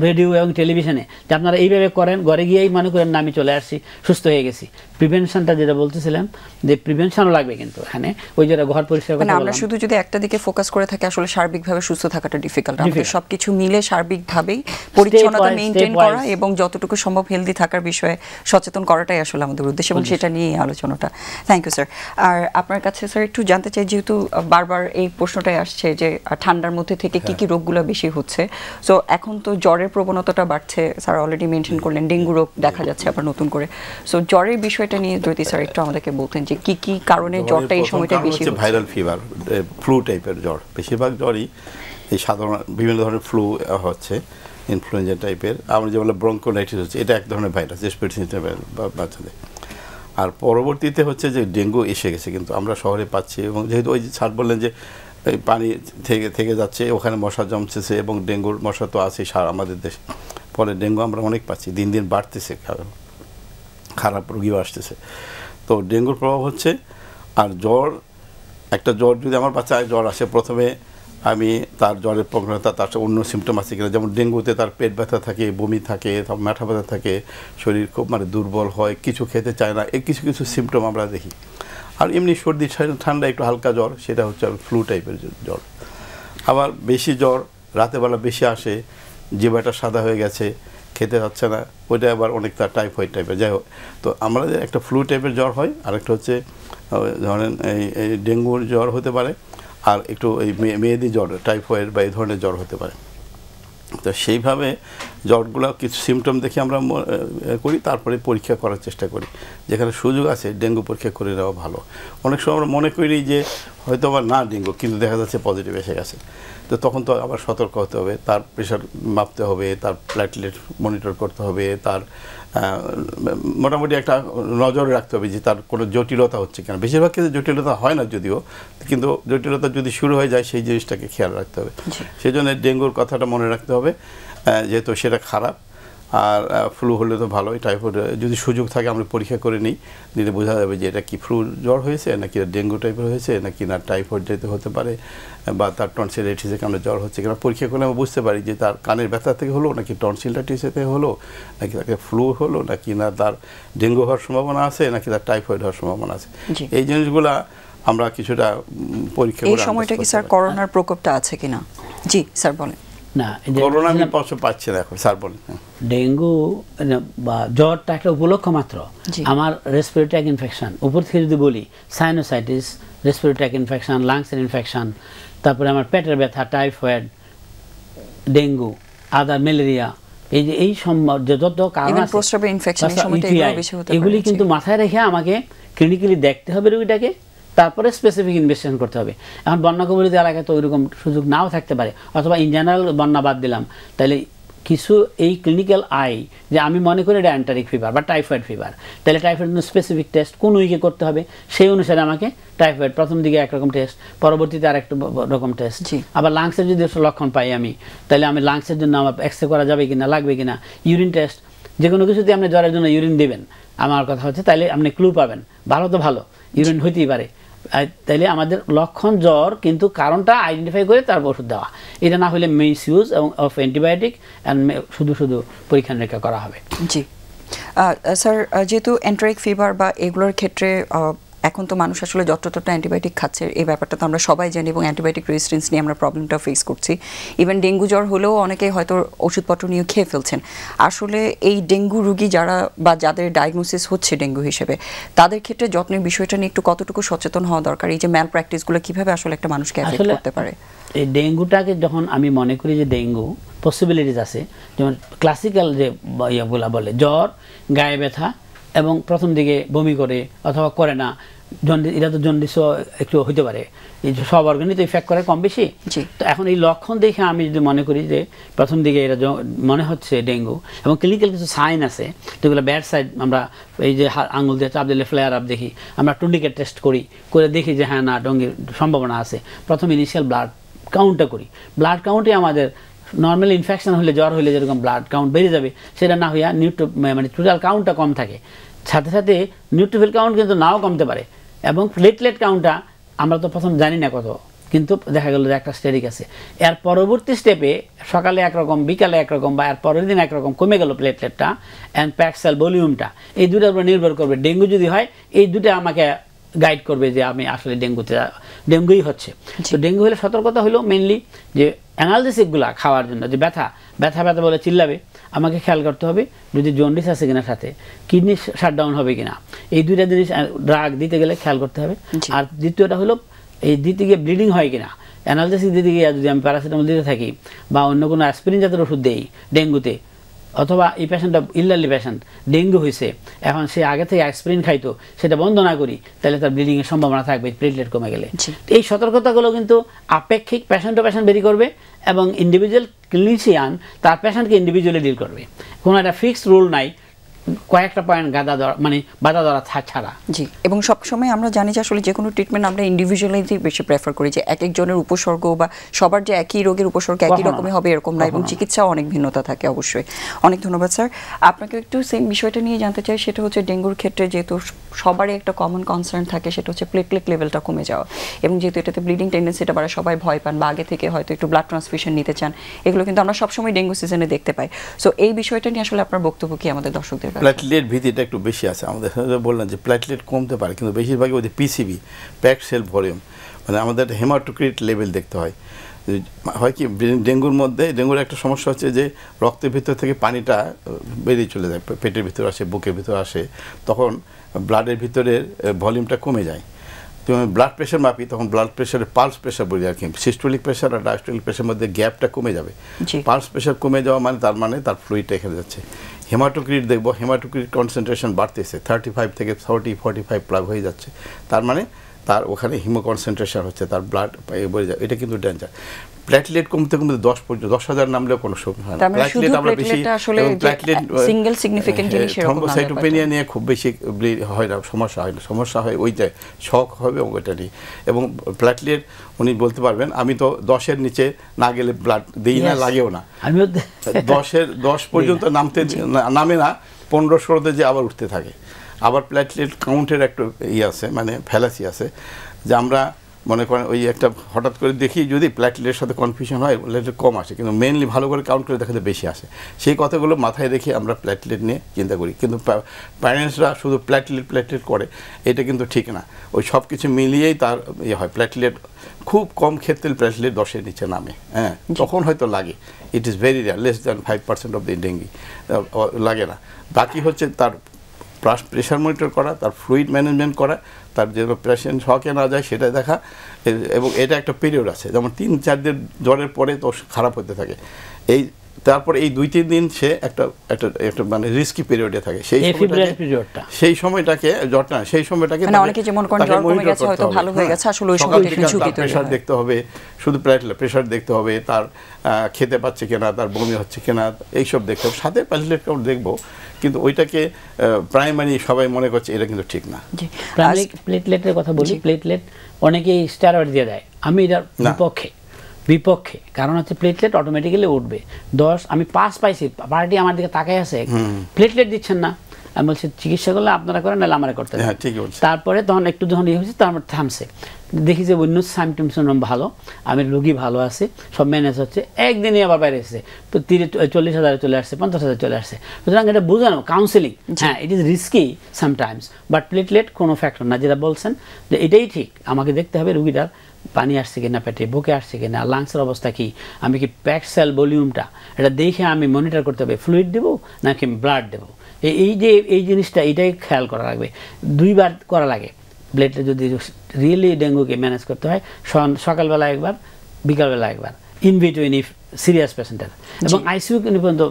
রেডিও এবং টেলিভিশনে, যে আপনারা এইভাবে করেন, ঘরে গিয়েই মনে করেন আমি চলে আসছি, সুস্থ হয়ে গেছি। প্রিভেনশনটা যেটা বলতেছিলাম, যে প্রিভেনশনও লাগবে কিন্তু এখানে, ওই যেটা ঘর পরিষ্কার
মানে আমরা শুধু যদি একটা দিকে ফোকাস করে থাকি আসলে সার্বিকভাবে সুস্থ থাকাটা ডিফিকাল্ট। আমাদের সবকিছু মিলে সার্বিকভাবেই পরিচ্ছন্নতা মেইনটেইন করা এবং যতটুকু সম্ভব হেলদি থাকার বিষয়ে সচেতন করাটাই আসলে আমাদের উদ্দেশ্য, এবং সেটা নিয়ে আলোচনাটা। Thank you sir. আর আপনার কাছে স্যার একটু জানতে চাই, যেহেতু বারবার এই প্রশ্নটাই আসছে যে ঠান্ডার মধ্যে থেকে কি কি রোগগুলো বেশি হচ্ছে, সো এখন তো জ্বরের প্রবণতাটা বাড়ছে, স্যার অলরেডি মেনশন করলেন ডেঙ্গু রোগ দেখা যাচ্ছে আবার নতুন করে। সো জ্বরের বিষয়টা নিয়ে যদি স্যার একটু আমাদেরকে বলতেন যে কি কি কারণে জ্বরটা এই সময়টা বেশি হচ্ছে।
ভাইরাল ফিভার, ফ্লু টাইপের জ্বর, বেশিরভাগ জ্বরই এই সাধারণ বিভিন্ন ধরনের ফ্লু হচ্ছে, ইনফ্লুয়েঞ্জা টাইপের। আমরা যেমন ব্রঙ্কোলাইটিস হচ্ছে, এটা এক ধরনের ভাইরাস, রেসপিরেটরি সিস্টেমের বাচ্চাদের। আর পরবর্তীতে হচ্ছে যে ডেঙ্গু এসে গেছে, কিন্তু আমরা শহরে পাচ্ছি, এবং যেহেতু ওই যে স্যার বললেন যে পানি থেকে যাচ্ছে, ওখানে মশা জমছে, এবং ডেঙ্গুর মশা তো আছে আমাদের দেশে, ফলে ডেঙ্গু আমরা অনেক পাচ্ছি, দিন দিন বাড়তেছে, খারাপ রোগীও আসতেছে। তো ডেঙ্গুর প্রভাব হচ্ছে। আর জ্বর, একটা জ্বর যদি আমার বাচ্চায় জ্বর আসে, প্রথমে আমি তার জ্বরের প্রবণতা, তার অন্য সিমটম আছে কিনা, যেমন ডেঙ্গুতে তার পেট ব্যথা থাকে, বমি থাকে, মাথা ব্যথা থাকে, শরীর খুব দুর্বল হয়, কিছু খেতে চায় না, এই কিছু কিছু সিমটম আমরা দেখি। আর এমনি সর্দি ঠান্ডা একটু হালকা জ্বর, সেটা হচ্ছে ফ্লু টাইপের জ্বর। আবার বেশি জ্বর রাতেবেলা বেশি আসে, জিহ্বাটা সাদা হয়ে গেছে, খেতে হচ্ছে না, ওইটা আবার অনেকটা টাইফয়েড টাইপের। যাই হোক, তো আমাদের একটা ফ্লু টাইপের জ্বর হয়, আরেকটা হচ্ছে ধরেন এই ডেঙ্গুর জ্বর হতে পারে, আর একটু এই মেয়েদের জ্বর, টাইফয়েড বা এই ধরনের জ্বর হতে পারে। তো সেইভাবে জ্বরগুলো কিছু সিমটম দেখে আমরা করি, তারপরে পরীক্ষা করার চেষ্টা করি। যেখানে সুযোগ আছে ডেঙ্গু পরীক্ষা করে নেওয়া ভালো। অনেক সময় আমরা মনে করি যে হয়তো আবার না ডেঙ্গু, কিন্তু দেখা যাচ্ছে পজিটিভ এসে গেছে, তো তখন তো আবার সতর্ক হতে হবে, তার প্রেশার মাপতে হবে, তার প্ল্যাটলেট মনিটর করতে হবে, তার মোটামুটি একটা নজরে রাখতে হবে যে তার কোনো জটিলতা হচ্ছে কিনা। বেশিরভাগ ক্ষেত্রে জটিলতা হয় না যদিও, কিন্তু জটিলতা যদি শুরু হয়ে যায় সেই জিনিসটাকে খেয়াল রাখতে হবে। সেই জন্য ডেঙ্গুর কথাটা মনে রাখতে হবে, যেহেতু সেটা খারাপ। আর ফ্লু হলে তো ভালোই, টাইফয়েড যদি সুযোগ থাকে আমরা পরীক্ষা করে নিলে বোঝা যাবে যে এটা কি ফ্লু জ্বর হয়েছে, নাকি ডেঙ্গু টাইপের হয়েছে, নাকি না টাইফয়েড যেতে হতে পারে, বা তার টনসিলাইটিসের কারণে জ্বর হচ্ছে কিনা। পরীক্ষা করলে আমরা বুঝতে পারি যে তার কানের ব্যথা থেকে হলো, নাকি টনসিলাইটিস থেকে হলো, নাকি তাকে ফ্লু হলো, নাকি না তার ডেঙ্গু হওয়ার সম্ভাবনা আছে, নাকি তার টাইফয়েড হওয়ার সম্ভাবনা আছে। এই জিনিসগুলা আমরা কিছুটা পরীক্ষা করে।
এই সময়টা কি স্যার করোনার প্রকোপটা আছে কিনা? জি স্যার বলেন।
না,
করোনা আমি পাচ্ছি না এখন, স্যার বলেন।
ডেঙ্গু বা জ্বরটা একটা উপলক্ষ মাত্র। আমার রেসপিরেটরি ট্র্যাক ইনফেকশন, উপর থেকে যদি বলি সাইনোসাইটিস, রেসপিরেটরি ট্র্যাক ইনফেকশন, লাংসের ইনফেকশন, তারপরে আমার পেটের ব্যথা, টাইফয়েড, ডেঙ্গু, আদার ম্যালেরিয়া, এই যে এই যত কারণ আছে, এগুলি কিন্তু মাথায় রেখে আমাকে ক্লিনিক্যালি দেখতে হবে রোগীটাকে, তারপরে স্পেসিফিক ইনভেস্টিগেশন করতে হবে। এখন বন্যা কবলিত এলাকায় তো ওইরকম সুযোগ নাও থাকতে পারে, অথবা ইন জেনারেল বন্যা বাদ দিলাম, তাহলে কিছু এই ক্লিনিক্যাল যে আমি মনে করি এটা অ্যান্টারিক ফিভার বা টাইফয়েড ফিভার, তাহলে টাইফয়েড স্পেসিফিক টেস্ট কোন উইকে করতে হবে, সেই অনুসারে আমাকে টাইফয়েড প্রথম দিকে একরকম টেস্ট, পরবর্তীতে আরেক রকম টেস্ট। আবার লাংসের যদি লক্ষণ পাই আমি, তাহলে আমি লাংসের জন্য আমার এক্সরে করা যাবে কিনা, লাগবে কিনা, ইউরিন টেস্ট, যে কোনো কিছু দিয়ে আপনি জ্বরের জন্য ইউরিন দেবেন, আমার কথা হচ্ছে তাইলে আপনি ক্লু পাবেন, ভালো তো ভালো, ইউরিন হইতেই পারে, তাইলে আমাদের লক্ষণ জ্বর, কিন্তু কারণটা আইডেন্টিফাই করে তার ওষুধ দেওয়া। এটা না হলে মিস ইউজ এবং অফ অ্যান্টিবায়োটিক শুধু পরীক্ষা নিরীক্ষা করা হবে।
জি স্যার, যেহেতু এন্টারিক ফিভার বা এগুলোর ক্ষেত্রে এখন তো মানুষ আসলে যতটা অ্যান্টিবায়োটিক খাচ্ছে, এই ব্যাপারটা তো আমরা সবাই জানি, এবং অ্যান্টিবায়োটিক রেজিস্ট্যান্স নিয়ে আমরা প্রবলেমটা ফেস করছি। ইভেন ডেঙ্গু জ্বর হলেও অনেকে হয়তো ওষুধপত্র নিয়ে খেয়ে ফেলছেন। আসলে এই ডেঙ্গু রোগী যারা বা যাদের ডায়াগনোসিস হচ্ছে ডেঙ্গু হিসেবে, তাদের ক্ষেত্রে যত্নের বিষয়টা নিয়ে একটু কতটুকু সচেতন হওয়া দরকার, এই যে ম্যাল প্র্যাকটিসগুলো কীভাবে আসলে একটা মানুষকে অ্যাফেক্ট করতে পারে?
এই ডেঙ্গুটাকে যখন আমি মনে করি যে ডেঙ্গু পসিবিলিটিস আছে, যেমন ক্লাসিক্যাল যে ইয়েগুলা বলে জ্বর, গায়ে ব্যথা, এবং প্রথম দিকে বমি করে অথবা করে না, জন্ডিস, এটা তো জন্ডিসও একটু হইতে পারে, এই সব অর্গানই তো ইফেক্ট করে কম বেশি। তো এখন এই লক্ষণ দেখে আমি যদি মনে করি যে প্রথম দিকে এটা মনে হচ্ছে ডেঙ্গু, এবং ক্লিনিক্যাল কিছু সাইন আছে যেগুলো ব্যাড সাইড, আমরা এই যে আঙুল দিয়ে চাপ দিলে ফ্লেয়ার আপ দেখি, আমরা টুন্ডিকেট টেস্ট করে দেখি যে হ্যাঁ না ডেঙ্গুর সম্ভাবনা আছে। প্রথম ইনিশিয়াল ব্লাড কাউন্টটা করি, ব্লাড কাউন্টে আমাদের নর্মাল ইনফেকশন হলে, জ্বর হলে যেরকম ব্লাড কাউন্ট বেড়ে যাবে, সেটা না হইয়া মানে টোটাল কাউন্টটা কম থাকে, সাথে সাথে নিউট্রোফিল কাউন্ট কিন্তু নাও কমতে পারে, এবং প্লেটলেট কাউন্টটা আমরা তো প্রথম জানি না কত, কিন্তু দেখা গেল যে একটা স্টেরিক আছে। এর পরবর্তী স্টেপে সকালে একরকম, বিকালে একরকম, বা এর পরের দিন একরকম কমে গেল প্লেটলেটটা অ্যান্ড প্যাক সেল ভলিউমটা, এই দুটার উপর নির্ভর করবে। ডেঙ্গু যদি হয় এই দুটো আমাকে গাইড করবে যে আমি আসলে ডেঙ্গুই হচ্ছে। তো ডেঙ্গু হলে সতর্কতা হলো মেনলি যে অ্যানালজেসিকগুলো খাওয়ার জন্য, যে ব্যথা বলে চিল্লাবে, আমাকে খেয়াল করতে হবে যদি জন্ডিস আছে কিনা, সাথে কিডনি শাটডাউন হবে কিনা, এই দুইটা জিনিস ড্রাগ দিতে গেলে খেয়াল করতে হবে। আর দ্বিতীয়টা হলো এই দিতে গিয়ে ব্লিডিং হয় কিনা। অ্যানালজেসিক দিতে গিয়ে যদি আমি প্যারাসিটামল দিতে থাকি বা অন্য কোনো অ্যাসপিরিন জাতের ওষুধ দেই ডেঙ্গুতে, অথবা এই পেশেন্টটা ইল্লারলি পেশেন্ট ডেঙ্গু হয়েছে, এখন সে আগে থেকে অ্যাসপিরিন খাইতো, সেটা বন্ধ না করি, তাহলে তার ব্লিডিংয়ের সম্ভাবনা থাকবে প্লেটলেট কমে গেলে। এই সতর্কতাগুলো কিন্তু আপেক্ষিক, পেশেন্ট টু পেশেন্ট বেরি করবে এবং ইন্ডিভিজুয়াল ক্লিনিশিয়ান তার পেশেন্টকে ইন্ডিভিজুয়ালি ডিল করবে। কোনো একটা ফিক্সড রুল নাই, কয়েকটা পয়েন্ট বাধা ধরা ছাড়া।
জি, এবং সবসময় আমরা জানি যে আসলে যে কোনো ট্রিটমেন্ট আমরা ইন্ডিভিজুয়ালিটি বেশি প্রেফার করি, যে এক একজনের উপসর্গ বা সবার যে একই রোগের উপসর্গ একই রকমই হবে এরকম না, এবং চিকিৎসাও অনেক ভিন্নতা থাকে অবশ্যই। অনেক ধন্যবাদ স্যার। আপনাকে একটু সেম বিষয়টা নিয়ে জানতে চাই, সেটা হচ্ছে ডেঙ্গুর ক্ষেত্রে যেহেতু সবারই একটা কমন কনসার্ন থাকে, সেটা হচ্ছে প্লেটলেট লেভেলটা কমে যাওয়া, এবং যেহেতু এটাতে ব্লিডিং টেন্ডেন্সিটা বাড়ে, সবাই ভয় পান বা আগে থেকে হয়তো একটু ব্লাড ট্রান্সফিউশন নিতে চান, এগুলো কিন্তু আমরা সবসময় ডেঙ্গু সিজনে দেখতে পাই। সো এই বিষয়টা নিয়ে আসলে আপনার বক্তব্য কি আমাদের দর্শকদের?
প্লেটলেট ভীতিটা একটু বেশি আছে আমাদের। বললাম যে প্লেটলেট কমতে পারে, কিন্তু বেশিরভাগই ওই পিসিবি, প্যাক সেল ভলিউম, মানে আমাদের হেমাটোক্রিট লেভেল দেখতে হয়। হয় কি ডেঙ্গুর মধ্যে, ডেঙ্গুর একটা সমস্যা হচ্ছে যে রক্তের ভিতর থেকে পানিটা বেরিয়ে চলে যায়, পেটের ভিতরে আসে, বুকের ভিতরে আসে, তখন ব্লাডের ভিতরের ভলিউমটা কমে যায়। তো আমি ব্লাড প্রেশার মাপি, তখন ব্লাড প্রেশারের পালস প্রেশার বলি আর কি, সিস্টোলিক প্রেশার আর ডায়াস্টোলিক প্রেশারের মধ্যে গ্যাপটা কমে যাবে। পালস প্রেশার কমে যাওয়া মানে তার ফ্লুইডটা এখানে যাচ্ছে। হেমাটোক্রিট দেখবো, হেমাটোক্রিট কনসেন্ট্রেশন বাড়তেছে, 35 থেকে 40-45 প্লাগ হয়ে যাচ্ছে, তার মানে তার ওখানে হিমো কনসেন্ট্রেশন হচ্ছে, তার ব্লাড বেড়ে যায়, এটা কিন্তু ডেঞ্জার। প্লেটলেট কমতে 10,000 নামলেও কোনো সমস্যা হয় না। প্লেটলেট আমরা বেশি, প্লেটলেট
সিঙ্গেল সিগনিফিকেন্ট জিনিস এরকম না,
থ্রম্বোসাইটোপেনিয়া নিয়ে খুব বেশি হয় না, সমস্যা হয় ওইটাই, শক হবে ওইটা নিয়ে। এবং প্লেটলেট উনি বলতে পারবেন, আমি তো 10-এর নিচে না গেলে ব্লাড দিই না, লাগেও না। 10 পর্যন্ত নামে না, 15-16 যে আবার উঠতে থাকে। আবার প্লেটলেট কাউন্টের একটা আছে, মানে ফ্যালাসি আছে, যে আমরা মনে করেন ওই একটা হঠাৎ করে দেখি যদি প্লেটলেটের সাথে কনফিউশন হয়, প্লেটলেট কম আসে, কিন্তু মেনলি ভালো করে কাউন্ট করে দেখাতে বেশি আসে। সেই কথাগুলো মাথায় রেখে আমরা প্লেটলেট নিয়ে চিন্তা করি, কিন্তু প্যারেন্টসরা শুধু প্লেটলেট করে, এটা কিন্তু ঠিক না। ওই সব কিছু মিলিয়েই তার হয়। প্লেটলেট খুব কম ক্ষেত্রে প্লেটলেট 10-এর নিচে নামে, হ্যাঁ, তখন হয়তো লাগে। It is very rare, less than 5% of the dengue লাগে না। বাকি হচ্ছে তার প্রেশার মনিটর করা, তার ফ্লুইড ম্যানেজমেন্ট করা, তার যেন পেশেন্ট শকে না যায় সেটা দেখা। এবং এটা একটা পিরিয়ড আছে, যেমন 3-4 দিন জ্বরের পরে তো খারাপ হতে থাকে, তারপর এই 2-3 দিন সে একটা মানে রিস্কি পিরিয়ডে থাকে। সেই সময়টাকে জ্বরটা, সেই সময়টাকে
অনেকে যেমন কোন জ্বর কমে গেছে হয়তো ভালো হয়ে গেছে, আসলে ওই সময়টা একটু ঝুঁকি তৈরি হয়।
প্রেশার দেখতে হবে, শুধু প্রেশার দেখতে হবে, তার খেতে পাচ্ছে কিনা, তার বমি হচ্ছে কিনা, এইসব দেখতে হবে, সাথে প্লেটলেট কাউন্ট দেখবো। কিন্তু ওইটাকে প্রাইমারি সবাই মনে করছে, এটা কিন্তু ঠিক না।
প্রাইমারি প্লেটলেটের কথা বলি, প্লেটলেট অনেকেই স্টেরয়েড দিয়ে দেয়, আমি এটার বিপক্ষে। কারণ হচ্ছে প্লেটলেট অটোমেটিক্যালি উঠবে। 10 আমি 5 পাইছি, পার্টি আমার দিকে তাকাই আছে, প্লেটলেট দিচ্ছেন না, আমি বলছি চিকিৎসা করলে আপনারা করেন, নাহলে আমার করতে হবে। তারপরে তখন একটু যখন হয়েছে, তারপর থামছে, দেখি যে অন্য সাইমটমস ভালো, আমি রোগী ভালো আছে, সব ম্যানেজ হচ্ছে, একদিনই আবার বাইরে এসেছে, 40,000 চলে আসছে, 50,000 চলে আসছে। সুতরাং এটা বোঝানো কাউন্সেলিং, হ্যাঁ it is risky sometimes, but platelet কোনো ফ্যাক্টর না। যেটা বলছেন যে এটাই ঠিক, আমাকে দেখতে হবে রুগীটার পানি আসছে কিনা, পেটে বুকে আসছে কিনা, লাংসের অবস্থা কি, আমি কি প্যাক সেল ভলিউমটা এটা দেখে আমি মনিটর করতে হবে, ফ্লুইড দেবো নাকি ব্লাড দেবো, এই জিনিসটা এটাই খেয়াল করা লাগবে। 2 বার করা লাগে প্লেটলেট যদি রিয়েলি ডেঙ্গুকে ম্যানেজ করতে হয়, সকালবেলা একবার, বিকালবেলা একবার, ইন বিটুইন ইফ সিরিয়াস পেশেন্টের, এবং আইসিইউ পর্যন্ত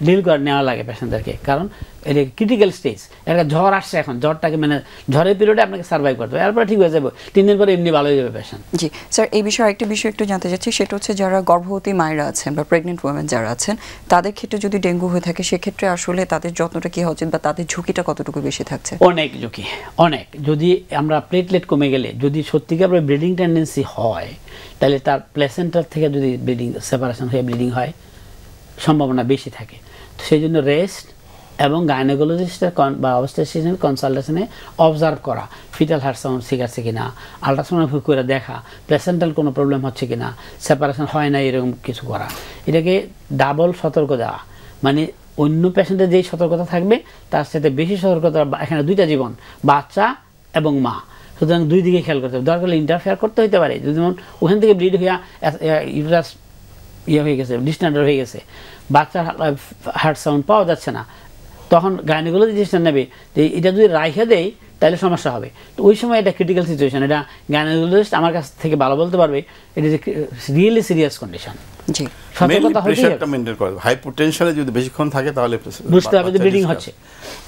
ডিল করে নেওয়া লাগে পেশেন্টদেরকে। কারণ এটা ক্রিটিক্যাল স্টেজ, একটা ঝড় আসছে, এখন ঝড়টাকে মানে ঝড়ের পিরিয়ডে আপনাকে সার্ভাইভ করতে হবে, এরপরে ঠিক হয়ে যাবে, 3 দিন পরে এমনি ভালো হয়ে যাবে পেশেন্ট।
জি স্যার, এই বিষয়ে একটা বিষয় একটু জানতে চাচ্ছি, সেটা হচ্ছে যারা গর্ভবতী মায়েরা আছেন বা প্রেগনেন্ট ওমেন যারা আছেন, তাদের ক্ষেত্রে যদি ডেঙ্গু হয়ে থাকে, সেক্ষেত্রে আসলে তাদের যত্নটা কি হচ্ছে বা তাদের ঝুঁকিটা কতটুকু বেশি থাকছে?
অনেক ঝুঁকি, অনেক। যদি আমরা প্লেটলেট কমে গেলে, যদি সত্যিকার ব্লিডিং টেন্ডেন্সি হয়, তাহলে তার প্লেসেন্টার থেকে যদি ব্লিডিং সেপারেশন হয়ে ব্লিডিং হয়, সম্ভাবনা বেশি থাকে। তো সেই জন্য রেস্ট, এবং গাইনোকোলজিস্টের বা অবস্টেট্রিশিয়ানের কনসালটেশনে অবজার্ভ করা, ফিটাল হার্ট সাউন্ড ঠিক আছে কিনা, আলট্রাসোনোগ্রাফি করে দেখা, প্লেসেন্টাল কোনো প্রবলেম হচ্ছে কিনা, সেপারেশন হয় না এরকম কিছু করা। এটাকে ডাবল সতর্ক দেওয়া, মানে অন্য পেশেন্টের যেই সতর্কতা থাকবে তার সাথে বেশি সতর্কতা। এখানে দুইটা জীবন, বাচ্চা এবং মা, সুতরাং দুই দিকে খেয়াল করতে হবে। দরকার হলে ইন্টারফেয়ার করতে হতে পারে, যেমন ওখান থেকে ব্লিড হইয়া ইউটারাস হয়ে গেছে, ডিসটেন্ডার হয়ে গেছে, বাচ্চার হার্ট সাউন্ড পাওয়া যাচ্ছে না, তখন গাইনোকোলজি ডিসিশন নেবে যে এটা যদি রাইখে দেয় তাহলে সমস্যা হবে। তো ওই সময় এটা ক্রিটিক্যাল সিচুয়েশন, এটা গাইনোকোলজিস্ট আমার কাছ থেকে ভালো বলতে পারবে এটা যে রিয়েলি সিরিয়াস কন্ডিশন।
জি,
সতর্কতা হতে
প্রেশারটা মেইনটেইন করে। হাইপোটেনশনে যদি বেশিক্ষণ থাকে তাহলে
বুঝতে হবে যে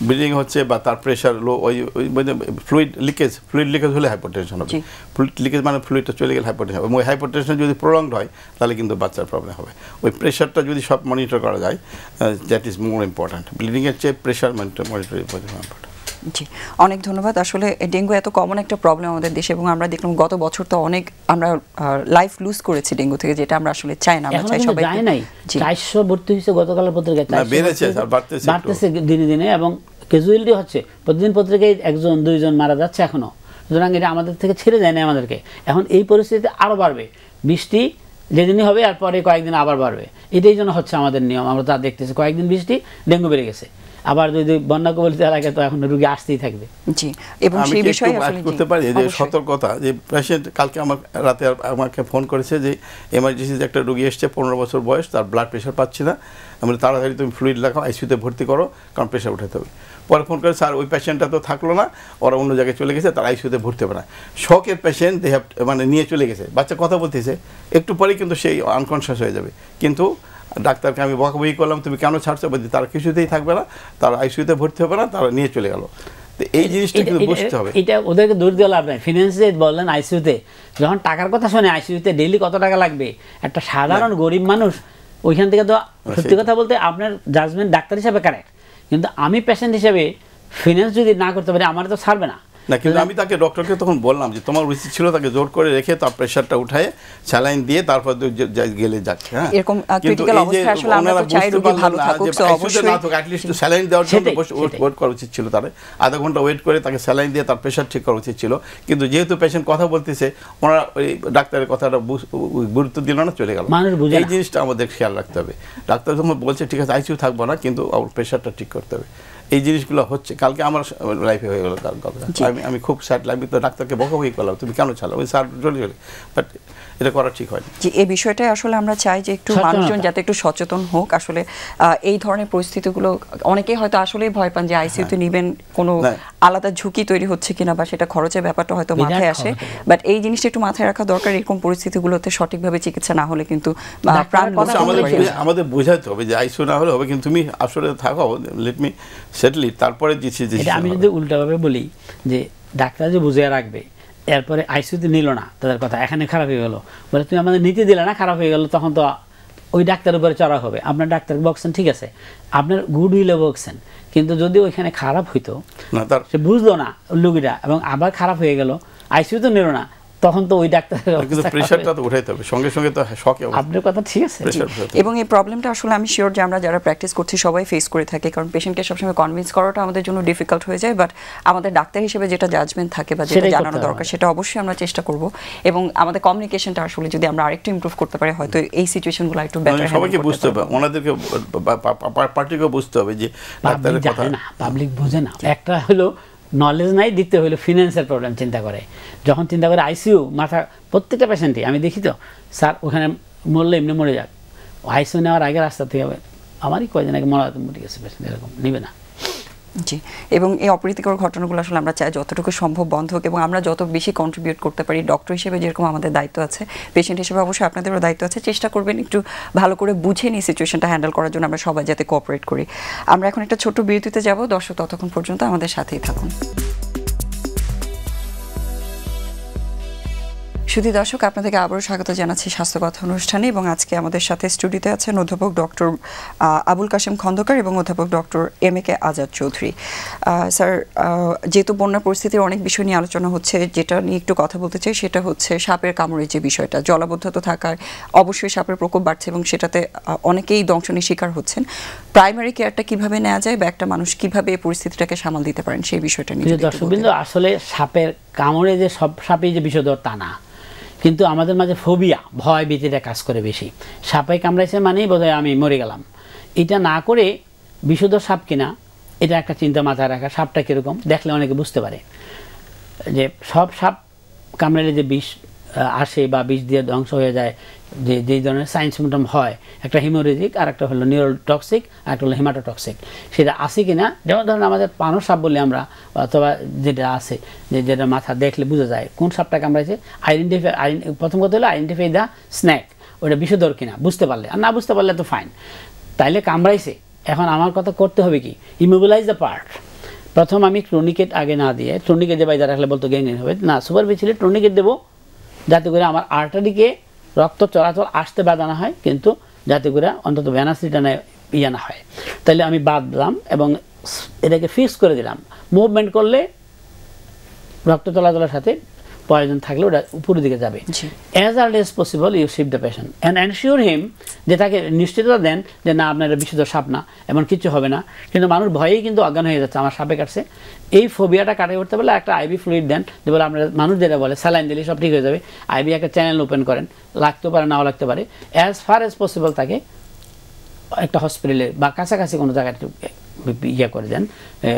ব্লিডিং
হচ্ছে বা তার প্রেশার লো, ওই ফ্লুইড লিকেজ হলে হাইপোটেনশন হবে। ফ্লুইড লিকেজ মানে ফ্লুইডটা চলে গেলে হাইপোটেনশন হবে। এবং ওই হাইপোটেনশন যদি প্রলংড হয় তাহলে কিন্তু বাচ্চার প্রবলেম হবে। ওই প্রেশারটা যদি সব মনিটর করা যায়, দ্যাট ইজ মোর ইম্পর্ট্যান্ট। ব্লিডিংয়ের চেয়ে প্রেশার মনিটর ইম্পর্ট্যান্ট।
জি, অনেক ধন্যবাদ। আসলে ডেঙ্গু এত কমন একটা প্রবলেম আমাদের দেশে, এবং আমরা দেখলাম গত বছর তো অনেক আমরা লাইফ লুজ করেছি ডেঙ্গু থেকে, যেটা আমরা আসলে চাই না। আমরা চাই সবাই
যায় নাই। 400 ভর্তি হয়েছে গতকালের পত্রিকায়, বাড়তেছে দিনে দিনে, এবং ক্যাজুয়ালিটি হচ্ছে প্রতিদিন পত্রিকায় 1জন 2জন মারা যাচ্ছে এখনো। সুতরাং এটা আমাদের থেকে ছেড়ে যায় না আমাদেরকে। এখন এই পরিস্থিতিতে আরও বাড়বে, বৃষ্টি যেদিনই হবে আর পরে কয়েকদিন আবার বাড়বে। এটাই জন্য হচ্ছে আমাদের নিয়ম। আমরা তা দেখতেছি, কয়েকদিন বৃষ্টি ডেঙ্গু বেড়ে গেছে, আবার যদি বন্যা কবলিত এলাকায় তো এখন রোগী আসতেই থাকবে।
জি, এবং সেই বিষয়ে আসলে
করতে পারি যে সতর্কতা, যে পেশেন্ট কালকে আমার রাতে আমাকে ফোন করেছে যে এমার্জেন্সিতে একটা রোগী এসছে, 15 বছর বয়স, তার ব্লাড প্রেশার পাচ্ছি না, আমি তাড়াতাড়ি তুমি ফ্লুইড লাগাও, আইসিইউতে ভর্তি করো, কারণ প্রেশার উঠাতে হবে। পরে ফোন করে, স্যার ওই পেশেন্টটা তো থাকলো না, ওরা অন্য জায়গায় চলে গেছে, তার আইসিইউতে ভর্তি হবে না। শকের পেশেন্ট দে হ্যাভ মানে নিয়ে চলে গেছে, বাচ্চা কথা বলতেছে, একটু পরে কিন্তু সেই আনকনশিয়াস হয়ে যাবে। কিন্তু ডাক্তারকে আমি বকাবকি করলাম, তুমি কেন ছাড়ছো, বলছি তারা কিছুতেই থাকবে না, তারা আইসিইউতে ভর্তি হবে না, তারা নিয়ে চলে গেল। তো এই জিনিসটা কিন্তু বুঝতে হবে।
এটা ওদেরকে দূর দিয়ে লাভ নাই। ফিনান্সে বললেন আইসিইউতে, যখন টাকার কথা শুনে আইসিইউতে ডেইলি কত টাকা লাগবে, একটা সাধারণ গরিব মানুষ ওইখান থেকে তো, সত্যি কথা বলতে আপনার জাজমেন্ট ডাক্তার হিসাবে কারেক্ট, কিন্তু আমি পেশেন্ট হিসেবে ফিনান্স যদি না করতে পারি আমার তো ছাড়বে না।
না, কিন্তু আমি তাকে ডক্টরকে তখন বললাম যে তোমার উচিত ছিল তাকে জোর করে রেখে তার প্রেশারটা উঠায় স্যালাইন দিয়ে তারপর গেলে যাচ্ছে। হ্যাঁ,
এরকম ক্রিটিক্যাল অবস্থা আসলে আমরা তো চাই রোগী ভালো থাকুক, সো অবশ্যই
না তো অ্যাট লিস্ট স্যালাইন দেওয়ার জন্য ওয়েট করা উচিত ছিল। তার আধা ঘন্টা ওয়েট করে তাকে স্যালাইন দিয়ে তার প্রেশার ঠিক করা উচিত ছিল। কিন্তু যেহেতু পেশেন্ট কথা বলতেছে, ওনারা ওই ডাক্তারের কথাটা গুরুত্ব দিল না, চলে গেল। এই জিনিসটা আমাদের খেয়াল রাখতে হবে। ডাক্তার যখন বলছে ঠিক আছে আইসিইউ থাকবো না, কিন্তু আমার প্রেশারটা ঠিক করতে হবে। এই জিনিসগুলো হচ্ছে। কালকে আমার লাইফে হয়ে গেল, আমি খুব স্যাড, আমি তো ডাক্তারকে বকাবকি করলাম, তুমি কেন ছাড়ো, ওই স্যার চলে গেলে, বাট এটা করা ঠিক হয়নি।
জি, এই বিষয়টাই আসলে আমরা চাই যে একটু মানুষজন যাতে একটু সচেতন হোক। আসলে এই ধরনের পরিস্থিতিগুলো অনেকেই হয়তো আসলেই ভয় পান যে আইসিইউতে নেবেন, কোনো আলাদা ঝুঁকি তৈরি হচ্ছে কিনা, বা সেটা খরচের ব্যাপারটা হয়তো মাথায় আসে, বাট এই জিনিসটা একটু মাথায় রাখা দরকার। এরকম পরিস্থিতিগুলোতে সঠিকভাবে চিকিৎসা না হলে কিন্তু প্রাণ
আমাদের বোঝাতে হবে যে আইসিইউ না হলে হবে, কিন্তু তুমি আসলে থাকো, লেট মি সেটল ইট, তারপরে
আমি যদি উল্টাভাবে বলি যে ডাক্তার যে বুঝিয়ে রাখবে, এরপরে আইসিইউতে নিল না, তাদের কথা এখানে খারাপ হয়ে গেল, বলে তুমি আমাদের নীতি দিলে না, খারাপ হয়ে গেল, তখন তো ওই ডাক্তারের উপরে চড়া হবে। আপনার ডাক্তার বকছেন ঠিক আছে, আপনার গুড উইলে বকছেন, কিন্তু যদি ওইখানে খারাপ হইতো, সে বুঝলো না রোগীটা এবং আবার খারাপ হয়ে গেল, আইসিইউতে নিল না, তখন তো ওই ডাক্তারের
প্রেশারটা তো উঠাইতে হবে সঙ্গে সঙ্গে, তো শকে অবস্থা।
আপনার কথা ঠিক আছে।
এবং এই প্রবলেমটা আসলে আমি শিওর যে আমরা যারা প্র্যাকটিস করছি সবাই ফেস করে থাকি, কারণ পেশেন্টকে সবসময় কনভিন্স করাটা আমাদের জন্য ডিফিকাল্ট হয়ে যায়, বাট আমাদের ডাক্তার হিসেবে যেটা জাজমেন্ট থাকে বা যেটা জানানো দরকার সেটা অবশ্যই আমরা চেষ্টা করব। এবং আমাদের কমিউনিকেশনটা আসলে যদি আমরা আরেকটু ইমপ্রুভ করতে পারি, হয়তো এই সিচুয়েশনগুলো একটু বেটার।
সবাইকে বুঝতে হবে, ওনাদেরকে পার্টিকে বুঝতে হবে যে ডাক্তারের কথা
না, পাবলিক বোঝে না। একটা হলো নলেজ নাই, দিতে হলো ফিনান্সের প্রবলেম চিন্তা করে, যখন চিন্তা করে আইসিইউ মাথা, প্রত্যেকটা পেশেন্টই আমি দেখি তো, স্যার ওখানে মরলে এমনি মরে যাক, আইসিইউ নেওয়ার আগে রাস্তা থেকে আমারই কয়দিন আগে মরে গেছে পেশেন্ট, এরকম নেবে না।
জি, এবং এই অপ্রীতিকর ঘটনাগুলো আসলে আমরা চাই যতটুকু সম্ভব বন্ধ হোক, এবং আমরা যত বেশি কন্ট্রিবিউট করতে পারি, ডক্টর হিসেবে যেরকম আমাদের দায়িত্ব আছে, পেশেন্ট হিসেবে অবশ্যই আপনাদেরও দায়িত্ব আছে, চেষ্টা করবেন একটু ভালো করে বুঝে নিয়ে সিচুয়েশনটা হ্যান্ডেল করার জন্য আমরা সবাই যাতে কোঅপারেট করি। আমরা এখন একটা ছোট্ট বিরতিতে যাব, দর্শক ততক্ষণ পর্যন্ত আমাদের সাথেই থাকুন। সুধী দর্শক, আপনাদেরকে আবারও স্বাগত জানাচ্ছি স্বাস্থ্য কথা অনুষ্ঠানে এবং আজকে আমাদের সাথে স্টুডিওতে আছেন অধ্যাপক ডক্টর আবুল কাশেম খন্দকার এবং অধ্যাপক doctor MK Azad Chowdhury. Sir, যেহেতু বন্যা পরিস্থিতির অনেক বিষয় নিয়ে আলোচনা হচ্ছে, যেটা নিয়ে একটু কথা বলতে চাই সেটা হচ্ছে সাপের কামড়ের যে বিষয়টা, জলাবদ্ধতা থাকায় অবশ্যই সাপের প্রকোপ বাড়ছে এবং সেটাতে অনেকেই দংশনের শিকার হচ্ছেন। প্রাইমারি কেয়ারটা কিভাবে নেওয়া যায় বা একটা মানুষ কিভাবে এই পরিস্থিতিটাকে সামাল দিতে পারেন সেই বিষয়টা নিয়ে
দর্শকবৃন্দ, আসলে সাপের কামড়ে যে সব সাপেই যে বিষধর তা না, কিন্তু আমাদের মাঝে ফোবিয়া, ভয় ভীতিটা কাজ করে বেশি। সাপে কামড়াইছে মানেই বোধহয় আমি মরে গেলাম, এটা না করে বিষধর সাপ কিনা এটা একটা চিন্তা মাথায় রাখা। সাপটা কীরকম দেখলে অনেকে বুঝতে পারে যে সব সাপ কামড়ালে যে বিষ আসে বা বিষ দিয়ে ধ্বংস হয়ে যায়, যেই ধরনের সাইন সিমটম হয়, একটা হিমোরেজিক আর একটা হলো নিউরোটক্সিক আর একটা হলো হেমাটোটক্সিক, সেটা আছে কিনা। যেমন ধরেন আমাদের পানো সাপ বলি আমরা, অথবা যেটা আছে যেটা মাথা দেখলে বোঝা যায় কোন সাপটা কামড়াইছে। প্রথম কথা হলো আইডেন্টিফাই দ্য স্ন্যাক, ওটা বিষধর কিনা বুঝতে পারলে, আর না বুঝতে পারলে তো ফাইন। তাইলে কামড়াইছে, এখন আমার কথা করতে হবে কি, ইমোবিলাইজ দ্য পার্ট। প্রথম আমি ট্রনিকেট আগে না দিয়ে, ট্রনিকেট দিয়ে বাইরে রাখলে বলতো গ্যাংগ্রিন হবে না, সুপার বেছিলে ট্রনিকেট দেবো যাতে করে আমার আর্টারিকে রক্ত চলাচল আসতে বাধা না হয়, কিন্তু যাতে করে অন্তত ভ্যানাসিটা ইয়ে না হয়। তাহলে আমি বাঁধলাম এবং এটাকে ফিক্স করে দিলাম। মুভমেন্ট করলে রক্ত চলাচলের সাথে পয়জন থাকলে ওটা উপরের দিকে যাবে। As early as possible you shift the patient and ensure him, যে তাকে নিশ্চিততা দেন যে না আপনার বিষধর সাপ না, এমন কিছু হবে না। কিন্তু মানুষ ভয়েই কিন্তু অজ্ঞান হয়ে যাচ্ছে আমার সাপে কাটছে। এই ফোবিয়াটা কাটিয়ে উঠতে পারলে একটা আইবি ফ্লুইড দেন, যে বলে আপনার মানুষ যেটা বলে স্যালাইন দিলে সব ঠিক হয়ে যাবে। আইবি একটা চ্যানেল ওপেন করেন, লাগতেও পারে নাও লাগতে পারে। অ্যাজ ফার এজ পসিবল তাকে একটা হসপিটালে বা কাছাকাছি কোনো জায়গায় ইয়ে করে দেন,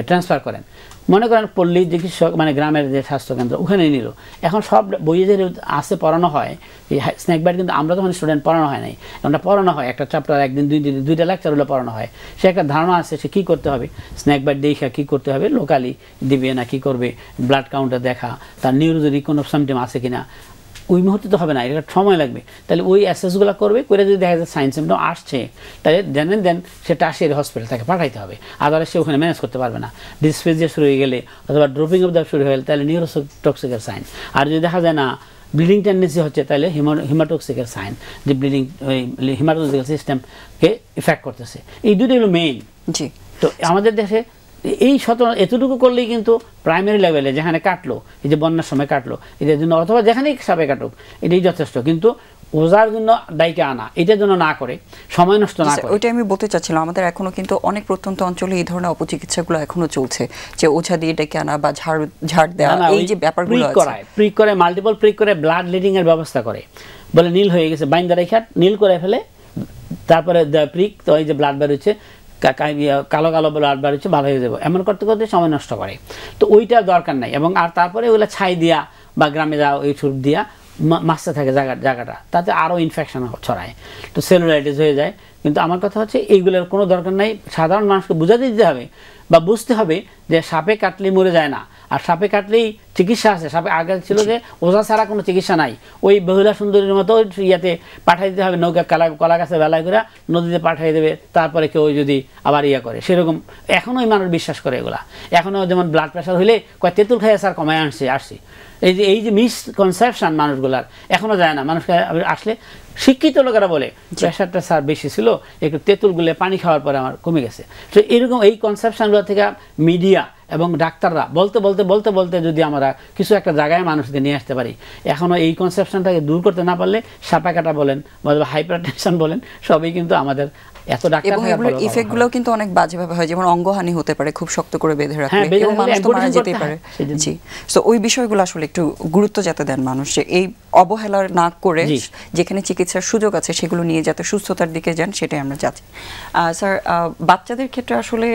ট্রান্সফার করেন। মনে করেন পল্লী চিকিৎসক মানে গ্রামের যে স্বাস্থ্যকেন্দ্র ওখানে নিল। এখন সব বইয়ে যে আছে পড়ানো হয় এই স্নেক বাইট, কিন্তু আমরা তখন স্টুডেন্ট পড়ানো হয় নাই, আমরা পড়ানো হয় একটা চ্যাপ্টার একদিন দুইটা লেকচার হলে পড়ানো হয়। সে একটা ধারণা আছে সে কী করতে হবে, স্নেক বাইট দেখা কী করতে হবে, লোকালি দিবে না কী করবে, ব্লাড কাউন্টার দেখা, তার নিউরোজেনিক কোনো সিমটম আছে কিনা। ওই মুহূর্তে তো হবে না, এটা সময় লাগবে। তাহলে ওই অ্যাসেসগুলো করবে, করে যদি দেখা যায় সাইন সিমটম আসছে, তাহলে দেন সেটা আসিয়ে হসপিটাল তাকে পাঠাইতে হবে, আদারওয়াইজ সে ওখানে ম্যানেজ করতে পারবে না। ডিসফেজিয়া শুরু হয়ে গেলে অথবা ড্রপিং অফ দ্য শুরু হয়ে গেলে তাহলে নিউরোটক্সিকের সাইন। আর যদি দেখা যায় না ব্লিডিং টেন্ডেন্সি হচ্ছে, তাহলে হিমাটোক্সিকের সাইন, যে ব্লিডিং ওই হিমাটোলজিক্যাল সিস্টেমকে ইফেক্ট করতেছে। এই দুটোই হলো মেইন। জি, তো আমাদের দেশে এই এতটুকু করলেই কিন্তু প্রাইমারি লেভেলে যেখানে কাটলো, এই যে বন্যার সময় কাটলো, এটার জন্য অথবা যেখানেই সাপে কাটুক এটাই যথেষ্ট। কিন্তু ওজার জন্য দায়কে আনা, এটার জন্য না করে, সময় নষ্ট না করে।
ওইটা আমি বলতে চাচ্ছিলাম, আমাদের এখনো কিন্তু অনেক প্রত্যন্ত অঞ্চলে এই ধরনের অপচিকিৎসাগুলো এখনো চলছে, যে ওঝা দিয়ে ডেকে আনা বা ঝাড় দেওয়া, এই যে ব্যাপারগুলো
প্রিক করে মাল্টিপল প্রিক করে ব্লাড লিডিং এর ব্যবস্থা করে, বলে নীল হয়ে গেছে বাইন্দা রেখা নীল করে ফেলে, তারপরে প্রিক তো এই যে ব্লাড বেরোচ্ছে কালো কালো ব্লাড বেরোচ্ছে, ভালো হয়ে যাবে, এমন করতে করতে সময় নষ্ট করে। তো ওইটা দরকার নাই। এবং আর তারপরে ওগুলো ছাই দিয়া বা গ্রামে যাওয়া ওই ছুট দিয়া মাছতে থাকে জায়গাটা, তাতে আরও ইনফেকশন ছড়ায়, তো সেলুলাইটিস হয়ে যায়। কিন্তু আমার কথা হচ্ছে এইগুলোর কোনো দরকার নাই। সাধারণ মানুষকে বুঝাতে দিতে হবে বা বুঝতে হবে যে সাপে কাটলেই মরে যায় না, আর সাপে কাটলেই চিকিৎসা আছে। সাপে আগে ছিল যে ওঝা ছাড়া কোনো চিকিৎসা নাই, ওই মহিলা সুন্দরীর মতো ইয়াতে পাঠিয়ে দিতে হবে, নৌকা কলা গাছে বেলায় করে নদীতে পাঠিয়ে দেবে, তারপরে কেউ যদি আবার ইয়ে করে, সেরকম এখনও মানুষ বিশ্বাস করে এগুলা। এখনও যেমন ব্লাড প্রেশার হলে কয় তেঁতুল খাইয়ে স্যার কমায় আসছি। এই যে মিসকনসেপশন মানুষগুলার এখনও যায় না। মানুষকে আসলে শিক্ষিত লোকেরা বলে প্রেশারটা স্যার বেশি ছিল, একটু তেঁতুল গুলে পানি খাওয়ার পরে আমার কমে গেছে। তো এরকম এই কনসেপশনগুলো থেকে মিডিয়া এবং ডাক্তাররা বলতে যদি আমরা কিছু একটা জায়গায় মানুষকে নিয়ে আসতে পারি, এখনও এই কনসেপশনটাকে দূর করতে না পারলে সাপা কাটা বলেন বা হাইপারটেনশন বলেন, সবই কিন্তু আমাদের এত ডাক্তার
এবং এগুলোর ইফেক্টগুলো কিন্তু অনেক বাজেভাবে হয়, যেমন অঙ্গহানি হতে পারে খুব শক্ত করে বেঁধে রাখলে, এবং মানুষ তো মারা যেতেই পারে। জি, সো ওই বিষয়গুলো আসলে একটু গুরুত্ব যাতে দেন মানুষ, যে এই অবহেলা না করে যেখানে চিকিৎসার সুযোগ আছে সেগুলো নিয়ে যাতে সুস্থতার দিকে যান, সেটাই আমরা চাচ্ছি। স্যার, বাচ্চাদের ক্ষেত্রে আসলে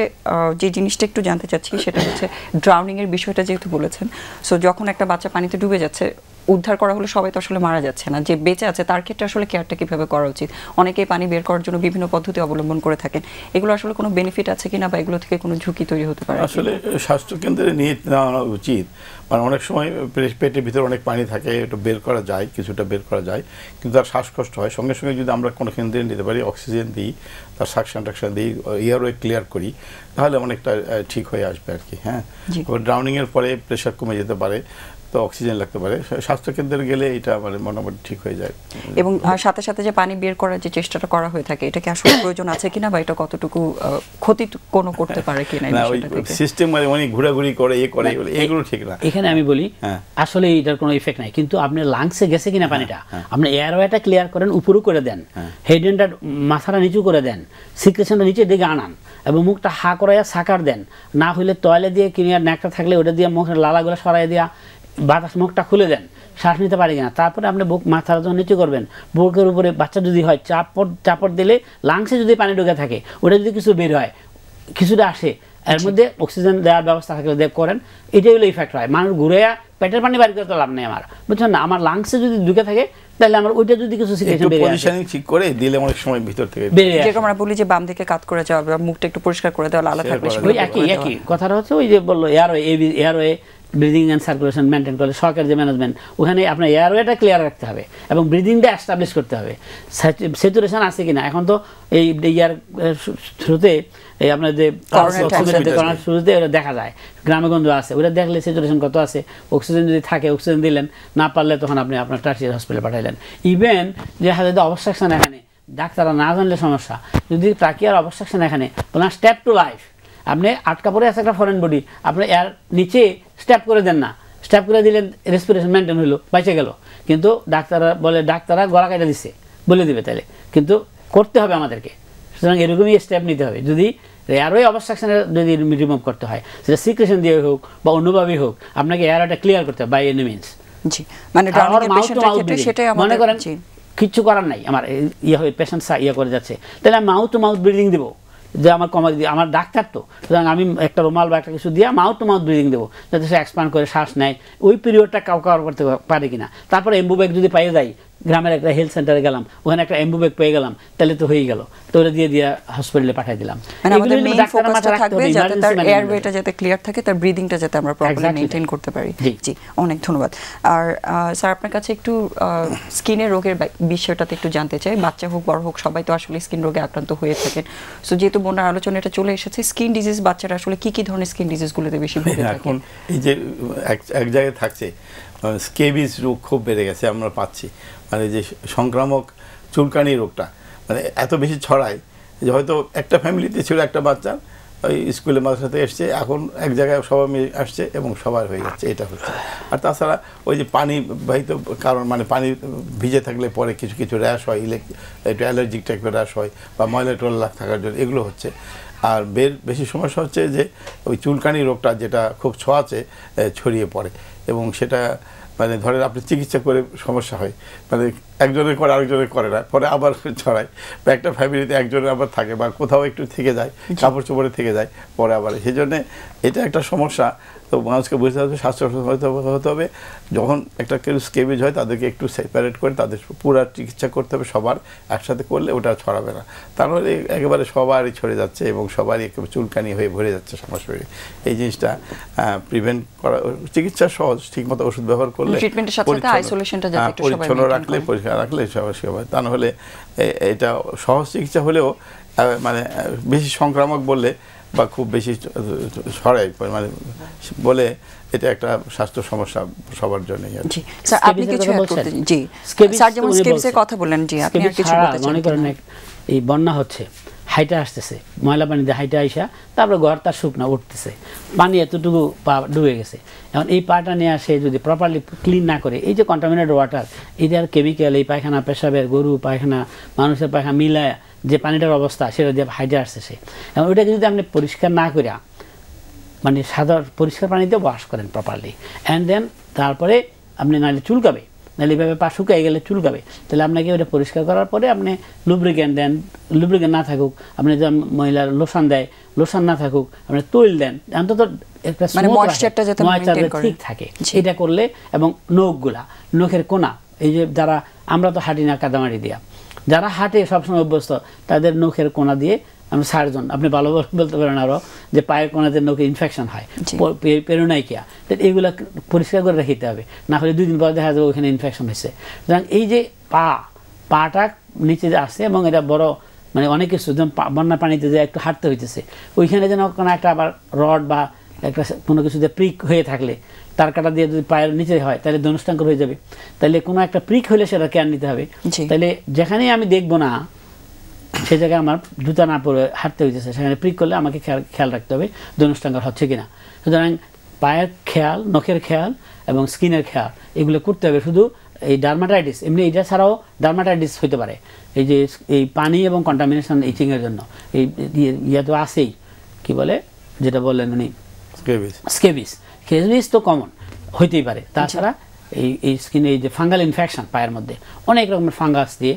যে জিনিসটা একটু জানতে চাচ্ছি সেটা হচ্ছে ড্রাউনিং এর বিষয়টা যেহেতু বলেছেন, সো যখন একটা বাচ্চা পানিতে ডুবে যাচ্ছে, উদ্ধার করা হলে সবাই তো আসলে মারা যাচ্ছে না, যে বেঁচে আছে তার ক্ষেত্রে আসলে কেয়ারটা কিভাবে করা উচিত? অনেকেই পানি বের করার জন্য বিভিন্ন পদ্ধতি অবলম্বন করে থাকেন, এগুলো আসলে কোনো বেনিফিট আছে কিনা বা এগুলো থেকে কোনো ঝুঁকি তৈরি হতে পারে?
আসলে স্বাস্থ্যকেন্দ্রে নিয়ে নেওয়া উচিত। মানে অনেক সময় পেটের ভিতরে অনেক পানি থাকে, একটু বের করা যায়, কিছুটা বের করা যায়, কিন্তু তার শ্বাসকষ্ট হয়। সঙ্গে সঙ্গে যদি আমরা কোনো কেন্দ্রে নিতে পারি, অক্সিজেন দিই, তার সাকশন টাকশন দিই, এয়ারওয়ে ক্লিয়ার করি, তাহলে অনেকটা ঠিক হয়ে আসবে আর কি। হ্যাঁ, ড্রাউনিংয়ের পরে প্রেশার কমে যেতে পারে। তো অক্সিজেন লাগতে পারে। স্বাস্থ্যকেন্দ্রে গেলে এটা মানে মোটামুটি ঠিক হয়ে যায়।
এবং সাথে সাথে যে পানি বের করার যে চেষ্টাটা করা হয়ে থাকে, এটা কি আসলে প্রয়োজন আছে কিনা, বা এটা কতটুকু ক্ষতি কোনো করতে পারে কিনা?
না, ওই সিস্টেম মানে অনেক ঘোরাঘুরি করে করে এগুলো ঠিক না।
এখানে আমি বলি আসলে এটার কোনো ইফেক্ট নাই, কিন্তু আপনার লাংসে গেছে কিনা পানিটা, আপনি এয়ারওয়েটা ক্লিয়ার করেন, উপরও করে দেন, হেড এন্ডটা মাথাটা নিচু করে দেন, সিক্রেশনটা নিচের দিকে আনান এবং মুখটা হা করাইয়া সাকার দেন। না হইলে তয়লে দিয়ে কিনে ন্যাকটা থাকলে ওটা দিয়ে মুখের লালাগুলো সরাই দিয়া বাতাস মুখটা খুলে দেন, শ্বাস নিতে পারি কিনা। তারপরে আপনি বুক মাথাটা যখন নিচু করবেন, বুকের উপরে বাচ্চা যদি হয় চাপড় দিলে লাংসে যদি পানি ঢুকে থাকে, ওটা যদি কিছু বের হয়, কিছুটা আসে, এর মধ্যে অক্সিজেন দেওয়ার ব্যবস্থা থাকলে দেখ করেন, এটাই হলো ইফেক্ট হয়। মানুষ ঘুরে পেটের পানি বাড়ি করতে লাভ নেই আমার, বুঝছেন না? আমার লাংসে যদি ঢুকে থাকে তাহলে আমার ওইটা যদি কিছু সিচুয়েশন বেরিয়ে আসে,
পজিশনিং ঠিক করে দিলে অনেক সময় ভিতর থেকে
বেরিয়ে আসে।
যেরকম আমরা বলি যে বাম দিকে কাত করে যাওয়া, বা মুখটা একটু পরিষ্কার করে দেওয়া, লালা থাকলে
ওই একই কথাটা হচ্ছে ওই যে বললো airway breathing and circulation maintain করলে সরকার যে ম্যানেজমেন্ট, ওখানে আপনার এয়ারওয়েটা ক্লিয়ার রাখতে হবে এবং ব্রিদিংটা এস্টাবলিশ করতে হবে। স্যাচুরেশন আছে কিনা, এখন তো এই ইয়ার থ্রুতে এই আপনার যে করোনার শুরুতে ওটা দেখা যায়, গ্রামে গঞ্জ আছে, ওটা দেখলে স্যাচুরেশন কত আছে, অক্সিজেন যদি থাকে অক্সিজেন দিলেন, না পারলে তখন আপনি আপনার টার্সিয়ারি হসপিটালে পাঠাইলেন। ইভেন যে হাতে অবস্ট্রাকশন, এখানে ডাক্তাররা না জানলে সমস্যা, যদি ট্রাকিয়ার অবস্ট্রাকশন এখানে বলেন স্টেপ টু লাইফ, আপনি আটকা পড়ে আছে একটা ফরেন বডি, আপনি এর নিচে স্টেপ করে দেন না, স্টেপ করে দিলেন রেসপিরেশন মেনটেন হইলো, বেঁচে গেল। কিন্তু ডাক্তাররা গলা কাটা দিচ্ছে বলে দিবে, তাহলে কিন্তু করতে হবে আমাদেরকে। সুতরাং এরকমই স্টেপ নিতে হবে। যদি এয়ারওয়ে অবস্ট্রাকশনের যদি রিমুভ করতে হয়, সেটা সিক্রেশন দিয়ে হোক বা অন্যভাবেই হোক, আপনাকে এয়ারওয়েটা ক্লিয়ার করতে হবে বাই এনি মিনস।
জি, মানে
মনে করেন কিচ্ছু করার নাই, আমার পেশেন্ট করে যাচ্ছে, তাহলে আমি মাউথ টু মাউথ ব্রিদিং দেবো, যে আমার কমাতে দিয়ে আমার ডাক্তার তো, সুতরাং আমি একটা রুমাল বা একটা কিছু দিয়ে মাউথ টু মাউথ ব্রিদিং দেবো, যাতে সে এক্সপ্যান্ড করে শ্বাস নেয়, ওই পিরিয়ডটা কভার করতে পারে কিনা। তারপরে এম্বুব্যাগ যদি পাইয়ে যাই, গ্রামের একটা হেলথ সেন্টারে গেলাম, ওখানে একটা এম্বুব্যাগ পেয়ে গেলাম, তাহলে তো হয়েই গেল, তো ওটা দিয়ে হসপিটালে পাঠিয়ে দিলাম।
এয়ারওয়েটা যাতে ক্লিয়ার থাকে, তার ব্রিদিংটা যাতে আমরা প্রপারলি মেইনটেইন করতে পারি। জি, অনেক ধন্যবাদ। আর স্যার, আপনার কাছে একটু স্কিনের রোগের বিষয়টাতে একটু জানতে চাই। বাচ্চা হোক বড় হোক, সবাই তো আসলে স্কিন রোগে আক্রান্ত হয়ে থাকেন। সো যেহেতু বোনার আলোচনা এটা চলে এসেছে, স্কিন ডিজিজ বাচ্চারা আসলে কি ধরনের স্কিন ডিজিজগুলোতে বেশি ভুগে থাকে?
এখন এই যে এক জায়গায় থাকছে, স্কেবিস রোগ খুব বেড়ে গেছে, আমরা পাচ্ছি। মানে যে সংক্রামক চুলকানি রোগটা মানে এত বেশি ছড়ায় যে হয়তো একটা ফ্যামিলিতে ছিল একটা বাচ্চা, ওই স্কুলে মাদ্রাসাতে এসছে, এখন এক জায়গায় সবাই মিলে আসছে এবং সবার হয়ে যাচ্ছে, এটা হচ্ছে। আর তাছাড়া ওই যে পানি বাহিত কারণ, মানে পানি ভিজে থাকলে পরে কিছু কিছু র্যাশ হয়, একটু অ্যালার্জিক টাইপের র্যাশ হয়, বা ময়লা টয়লা থাকার জন্য এগুলো হচ্ছে। আর বেশি সমস্যা হচ্ছে যে ওই চুলকানি রোগটা, যেটা খুব ছোঁয়াচে ছড়িয়ে পড়ে, এবং সেটা মানে ধরেন আপনি চিকিৎসা করে সমস্যা হয়, মানে একজনের করে আরেকজনের করে না, পরে আবার ছড়ায়, বা একটা ফ্যামিলিতে একজনের আবার থাকে, বা কোথাও একটু থেকে যায়, কাপড় চোপড়ে থেকে যায়, পরে আবার। সেই জন্যে এটা একটা সমস্যা। তো মানুষকে বুঝতে হবে, স্বাস্থ্য হতে হবে। যখন একটা কেউ স্কেবিজ হয়, তাদেরকে একটু সেপারেট করে তাদের পুরো চিকিৎসা করতে হবে, সবার একসাথে করলে ওটা ছড়াবে না। তাহলে একেবারে সবারই ছড়ে যাচ্ছে এবং সবারই একেবারে চুলকানি হয়ে ভরে যাচ্ছে সমস্যা। এই জিনিসটা প্রিভেন্ট করা, চিকিৎসা সহজ, ঠিকমতো ওষুধ ব্যবহার করলে, পরিচ্ছন্ন রাখলে, পরিষ্কার রাখলে সবাই। তা নাহলে এটা সহজ চিকিৎসা হলেও মানে বেশি সংক্রামক বললে বা খুব বেশি ছড়ায় মানে বলে, এটা একটা স্বাস্থ্য সমস্যা সবার জন্যই।
জি স্যার, আপনি কিছু বলতেন? জি স্যার, যেমন স্কেবিসের কথা বললেন, জি আপনি আর কিছু বলতে চান?
মনে করেন এই বন্যা হচ্ছে, হাইটা আসতেছে, ময়লা পানিতে হাইটা আইসা, তারপরে ঘর তার শুকনা উঠতেছে, পানি এতটুকু পা ডুবে গেছে। এখন এই পাটা নিয়ে আসে যদি প্রপারলি ক্লিন না করে, এই যে কন্টামিনেটেড ওয়াটার, এটার কেমিক্যাল, এই পায়খানা পেশাবের, গরু পায়খানা, মানুষের পায়খানা মিলায় যে পানিটার অবস্থা, সেটা দিয়ে হাইটা আসতেছে। এবং ওইটাকে যদি আপনি পরিষ্কার না করে, মানে সাধারণ পরিষ্কার পানিতে ওয়াশ করেন প্রপারলি, অ্যান্ড দেন তারপরে আপনি নাহলে চুলকাবে, নাহলে এভাবে পা শুকাই গেলে চুলকাবে, তাহলে আপনাকে ওটা পরিষ্কার করার পরে আপনি লুব্রিকেন্ট দেন, লুব্রিকেন্ট না থাকুক, আপনি যে মহিলার লোশন দেয়, লোশন না থাকুক, আপনি তৈল দেন, অন্তত একটা ময়েশ্চারটা ঠিক থাকে, এটা করলে। এবং নখের কোনা, এই যে যারা, আমরা তো হাঁটি না কাদামাটি দিয়া, যারা হাঁটে সবসময় অভ্যস্ত, তাদের নখের কোনা দিয়ে আমরা সার্জন, আপনি ভালো বলতে পারেন আরও, যে পায়ের কোনাতে নখে ইনফেকশন হয়, পেরোনাইকিয়া, তো এইগুলো পরিষ্কার করে রাখতে হবে, না হলে 2 দিন পর দেখা যাবে ওখানে ইনফেকশন হয়েছে। সুতরাং এই যে পাটা নিচে আসছে, এবং এটা বড় মানে অনেক কিছু, যেমন বন্যা পানিতে যে একটু হাঁটতে হইতেছে, ওইখানে যেন কোনো একটা আবার রড বা একটা কোনো কিছুতে প্রিক হয়ে থাকলে তার কাটা দিয়ে যদি পায়ের নিচে হয় তাহলে ধনুষ্টাঙ্কর হয়ে যাবে, তাহলে কোনো একটা প্রিক হলে সেটা কেয়ার নিতে হবে। তাহলে যেখানেই আমি দেখবো না সে জায়গায় আমার জুতা না পরে হাঁটতে হইতেছে, সেখানে প্রিক করলে আমাকে খেয়াল রাখতে হবে ধনুষ্টাঙ্কর হচ্ছে কিনা। সুতরাং পায়ের খেয়াল, নখের খেয়াল এবং স্কিনের খেয়াল এগুলো করতে হবে। শুধু এই ডার্মাটাইটিস, এমনি এটা ছাড়াও ডার্মাটাইটিস হতে পারে, এই যে এই পানি এবং কন্টামিনেশন ইচিংয়ের জন্য এই ইয়ে তো আছেই, কি বলে যেটা বললেন উনি, স্কেবিস তো কমন হইতেই পারে। তাছাড়া এই স্কিনে এই যে ফাঙ্গাল ইনফেকশন পায়ের মধ্যে অনেক রকমের ফাঙ্গাস দিয়ে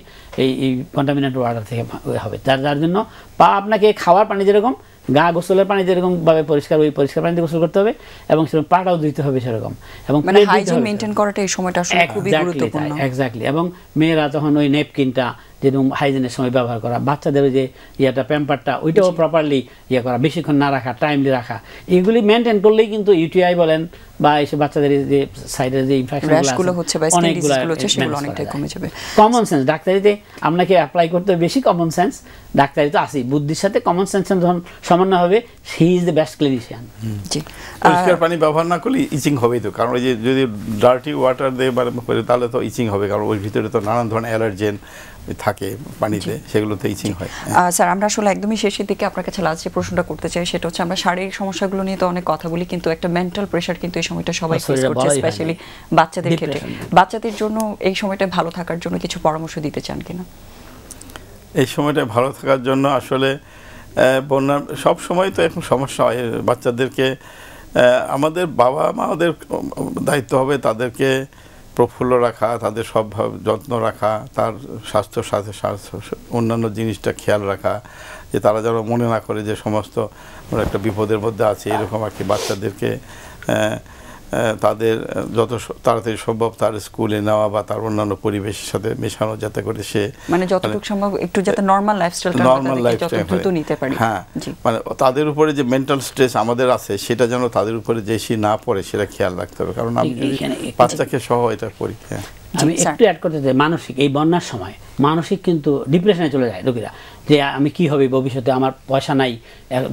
এই কন্টামিনেটেড ওয়াটার থেকে হবে, যার জন্য পা আপনাকে খাওয়ার পানি যেরকম, গা গোসলের পানি যেরকম ভাবে পরিষ্কার, ওই পরিষ্কার পানিতে গোসল করতে হবে এবং সেরকম পাটাও ধুইতে হবে সেরকম, এবং
মানে হাইজিন মেইনটেইন করাটা এই সময়টা আসলে খুবই গুরুত্বপূর্ণ।
এক্স্যাক্টলি। এবং মেয়েরা তখন ওই নেপকিনটা যেরকম হাইজিনের সময় ব্যবহার করা, বাচ্চাদের যে ইয়েটা প্যাম্পারটা ওইটাও প্রপারলি ইয়ে করা, বেশিক্ষণ না রাখা, টাইমলি রাখা, এগুলি মেনটেন করলেই কিন্তু ইউটিআই বলেন বা এসব বাচ্চাদের যে সাইডের যে ইনফেকশনগুলো
হচ্ছে বা স্টেরিলাইজেশন হচ্ছে সেগুলো অনেকটাই কমে যাবে।
কমন সেন্স ডাক্তারিতে আপনাকে অ্যাপ্লাই করতে হবে, বেশি কমন সেন্স ডাক্তারিতে আসি, বুদ্ধির সাথে কমন সেন্স যখন সমন্বয় হবে, he is the best clinician.
জি,
পরিষ্কার পানি ব্যবহার না করলে ইচিং হবেই তো, কারণ ওই যে যদি ডার্টি ওয়াটার দিয়ে করে তাহলে তো ইচিং হবে, কারণ ওই ভিতরে তো নানান ধরনের অ্যালার্জেন থাকে পানিতে, সেগুলোতে ইচিং হয়।
স্যার, আমরা আসলে একদমই শেষের দিকে আপনার কাছে লাস্ট যে প্রশ্নটা করতে চাই সেটা হচ্ছে, আমরা শারীরিক সমস্যাগুলো নিয়ে তো অনেক কথা বলি, কিন্তু একটা মেন্টাল প্রেশার কিন্তু এই সময়টা সবাই ফেস করছে, স্পেশালি বাচ্চাদের ক্ষেত্রে। বাচ্চাদের জন্য এই সময়টা ভালো থাকার জন্য কিছু পরামর্শ দিতে চান কিনা?
এই সময়টা ভালো থাকার জন্য আসলে বন্যার সব সময় তো এখন সমস্যা হয় বাচ্চাদেরকে, আমাদের বাবা মাদের দায়িত্ব হবে তাদেরকে প্রফুল্ল রাখা, তাদের সবভাবে যত্ন রাখা, তার স্বাস্থ্যর সাথে অন্যান্য জিনিসটা খেয়াল রাখা, যে তারা যেন মনে না করে যে সমস্ত একটা বিপদের মধ্যে আছে, এরকম আর কি। বাচ্চাদেরকে তাদের যত তাড়াতাড়ি সম্ভব তার স্কুলে নেওয়া বা তার অন্যান্য পরিবেশের সাথে মেশানো, যাতে করে সে
মানে যতটুকু সম্ভব একটু যাতে নরমাল লাইফস্টাইলটা দ্রুত নিতে পারে।
হ্যাঁ, মানে তাদের উপরে যে মেন্টাল স্ট্রেস আমাদের আছে সেটা যেন তাদের উপরে বেশি না পড়ে, সেটা খেয়াল রাখতে হবে, কারণ আমি যদি বাচ্চাকে সহ এটা করি।
আমি একটু অ্যাড করতে চাই, মানসিক এই বন্যার সময় মানসিক কিন্তু ডিপ্রেশনে চলে যায় রোগীরা, যে আমি কি হবে ভবিষ্যতে, আমার পয়সা নাই,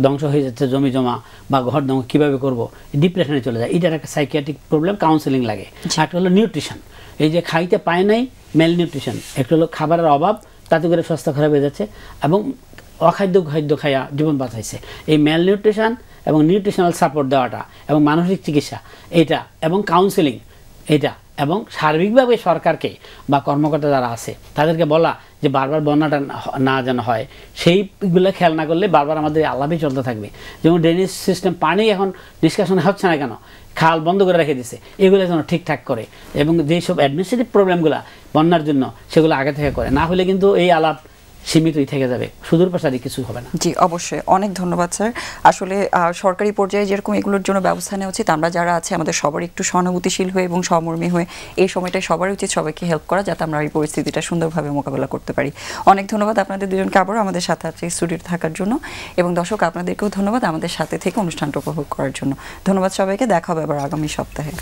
ধ্বংস হয়ে যাচ্ছে জমি জমা বা ঘর ধ্বংস, কীভাবে করবো, ডিপ্রেশনে চলে যায়। এটার একটা সাইকিয়াট্রিক প্রবলেম, কাউন্সেলিং লাগে। একটা হলো নিউট্রিশন, এই যে খাইতে পায় নাই, মেল নিউট্রিশন। একটা হলো খাবারের অভাব, তাতে করে স্বাস্থ্য খারাপ হয়ে যাচ্ছে, এবং অখাদ্য খাদ্য খাইয়া জীবন বাঁচাইছে। এই মেল নিউট্রিশন এবং নিউট্রিশনাল সাপোর্ট দেওয়াটা এবং মানসিক চিকিৎসা এইটা এবং কাউন্সেলিং এটা, এবং সার্বিকভাবে সরকারকে বা কর্মকর্তা যারা আছে তাদেরকে বলা যে বারবার বন্যাটা না যেন হয়, সেইগুলো খেয়াল না করলে বারবার আমাদের আলাপই চলতে থাকবে। যেমন ড্রেনেজ সিস্টেম, পানি এখন ডিসকাশন হচ্ছে না কেন, খাল বন্ধ করে রেখে দিছে, এগুলো যেন ঠিকঠাক করে, এবং যেসব অ্যাডমিনিস্ট্রেটিভ প্রবলেমগুলো বন্যার জন্য সেগুলো আগে থেকে করে, না হলে কিন্তু এই আলাপ সীমিতই থেকে যাবে, সুদূর প্রসারী কিছু হবে না।
জি, অবশ্যই। অনেক ধন্যবাদ স্যার। আসলে সরকারি পর্যায়ে যেরকম এগুলোর জন্য ব্যবস্থা নেওয়া উচিত, আমরা যারা আছে আমাদের সবার একটু সহানুভূতিশীল হয়ে এবং সমর্মী হয়ে এই সময়টায় সবার উচিত সবাইকে হেল্প করা, যাতে আমরা এই পরিস্থিতিটা সুন্দরভাবে মোকাবেলা করতে পারি। অনেক ধন্যবাদ আপনাদের দুজনকে আবারও আমাদের সাথে আছে স্টুডিওতে থাকার জন্য, এবং দর্শক আপনাদেরকেও ধন্যবাদ আমাদের সাথে থেকে অনুষ্ঠানটা উপভোগ করার জন্য। ধন্যবাদ সবাইকে, দেখা হবে আবার আগামী সপ্তাহে।